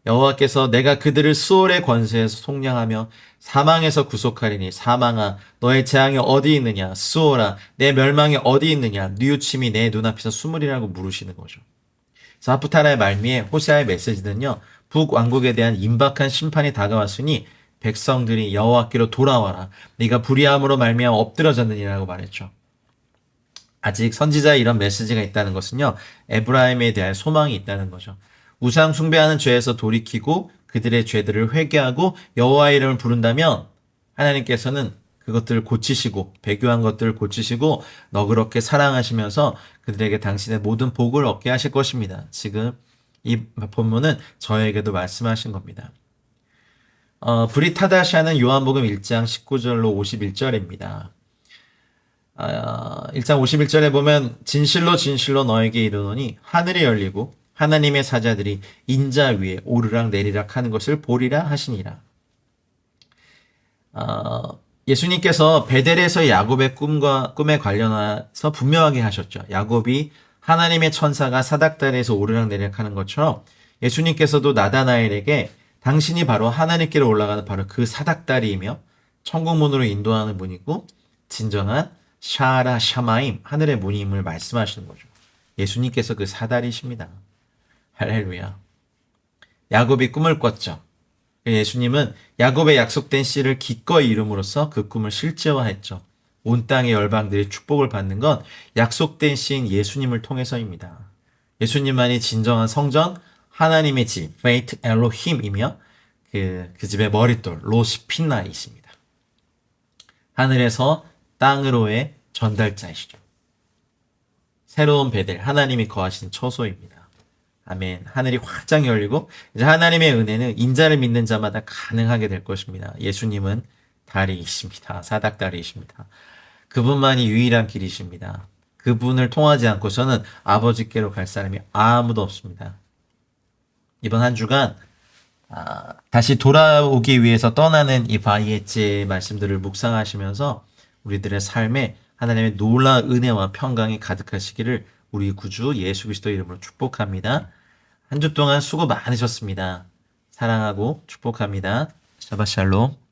여호와께서 내가 그들을 수월의 권세에서 속량하며 사망에서 구속하리니 사망아 너의 재앙이 어디 있느냐 수월아 내 멸망이 어디 있느냐 뉘우침이 내 눈앞에서 숨으리라고 물으시는 거죠. 그래서 하프타라의 말미에 호세아의 메시지는요. 북왕국에 대한 임박한 심판이 다가왔으니 백성들이 여호와께로 돌아와라. 네가 불의함으로 말미암아 엎드러졌느니라고 말했죠. 아직 선지자의 이런 메시지가 있다는 것은요. 에브라임에 대한 소망이 있다는 거죠. 우상 숭배하는 죄에서 돌이키고 그들의 죄들을 회개하고 여호와의 이름을 부른다면 하나님께서는 그것들을 고치시고 배교한 것들을 고치시고 너그럽게 사랑하시면서 그들에게 당신의 모든 복을 얻게 하실 것입니다. 지금 이 본문은 저에게도 말씀하신 겁니다. 브리타다샤는 요한복음 1장 19절로 51절입니다. 1장 51절에 보면 진실로 진실로 너에게 이르노니 하늘이 열리고 하나님의 사자들이 인자 위에 오르락 내리락 하는 것을 보리라 하시니라. 예수님께서 베델에서 야곱의 꿈에 관련해서 분명하게 하셨죠. 야곱이 하나님의 천사가 사닥다리에서 오르락 내리락 하는 것처럼 예수님께서도 나다나엘에게 당신이 바로 하나님께로 올라가는 바로 그 사닥다리이며 천국문으로 인도하는 분이고 진정한 샤라 샤마임 하늘의 문임을 말씀하시는 거죠. 예수님께서 그 사다리십니다. 할렐루야. 야곱이 꿈을 꿨죠. 예수님은 야곱의 약속된 씨를 기꺼이 이름으로써 그 꿈을 실제화했죠. 온 땅의 열방들이 축복을 받는 건 약속된 씨인 예수님을 통해서입니다. 예수님만이 진정한 성전, 하나님의 집, 페이트 엘로힘이며 그 집의 머릿돌 로스피나이십니다. 하늘에서 땅으로의 전달자이시죠. 새로운 베델, 하나님이 거하신 처소입니다. 아멘. 하늘이 활짝 열리고 이제 하나님의 은혜는 인자를 믿는 자마다 가능하게 될 것입니다. 예수님은 다리이십니다. 사닥다리이십니다. 그분만이 유일한 길이십니다. 그분을 통하지 않고서는 아버지께로 갈 사람이 아무도 없습니다. 이번 한 주간 다시 돌아오기 위해서 떠나는 이 바이에츠의 말씀들을 묵상하시면서 우리들의 삶에 하나님의 놀라운 은혜와 평강이 가득하시기를 우리 구주 예수 그리스도의 이름으로 축복합니다. 한 주 동안 수고 많으셨습니다. 사랑하고 축복합니다. 샤ባት 샬롬.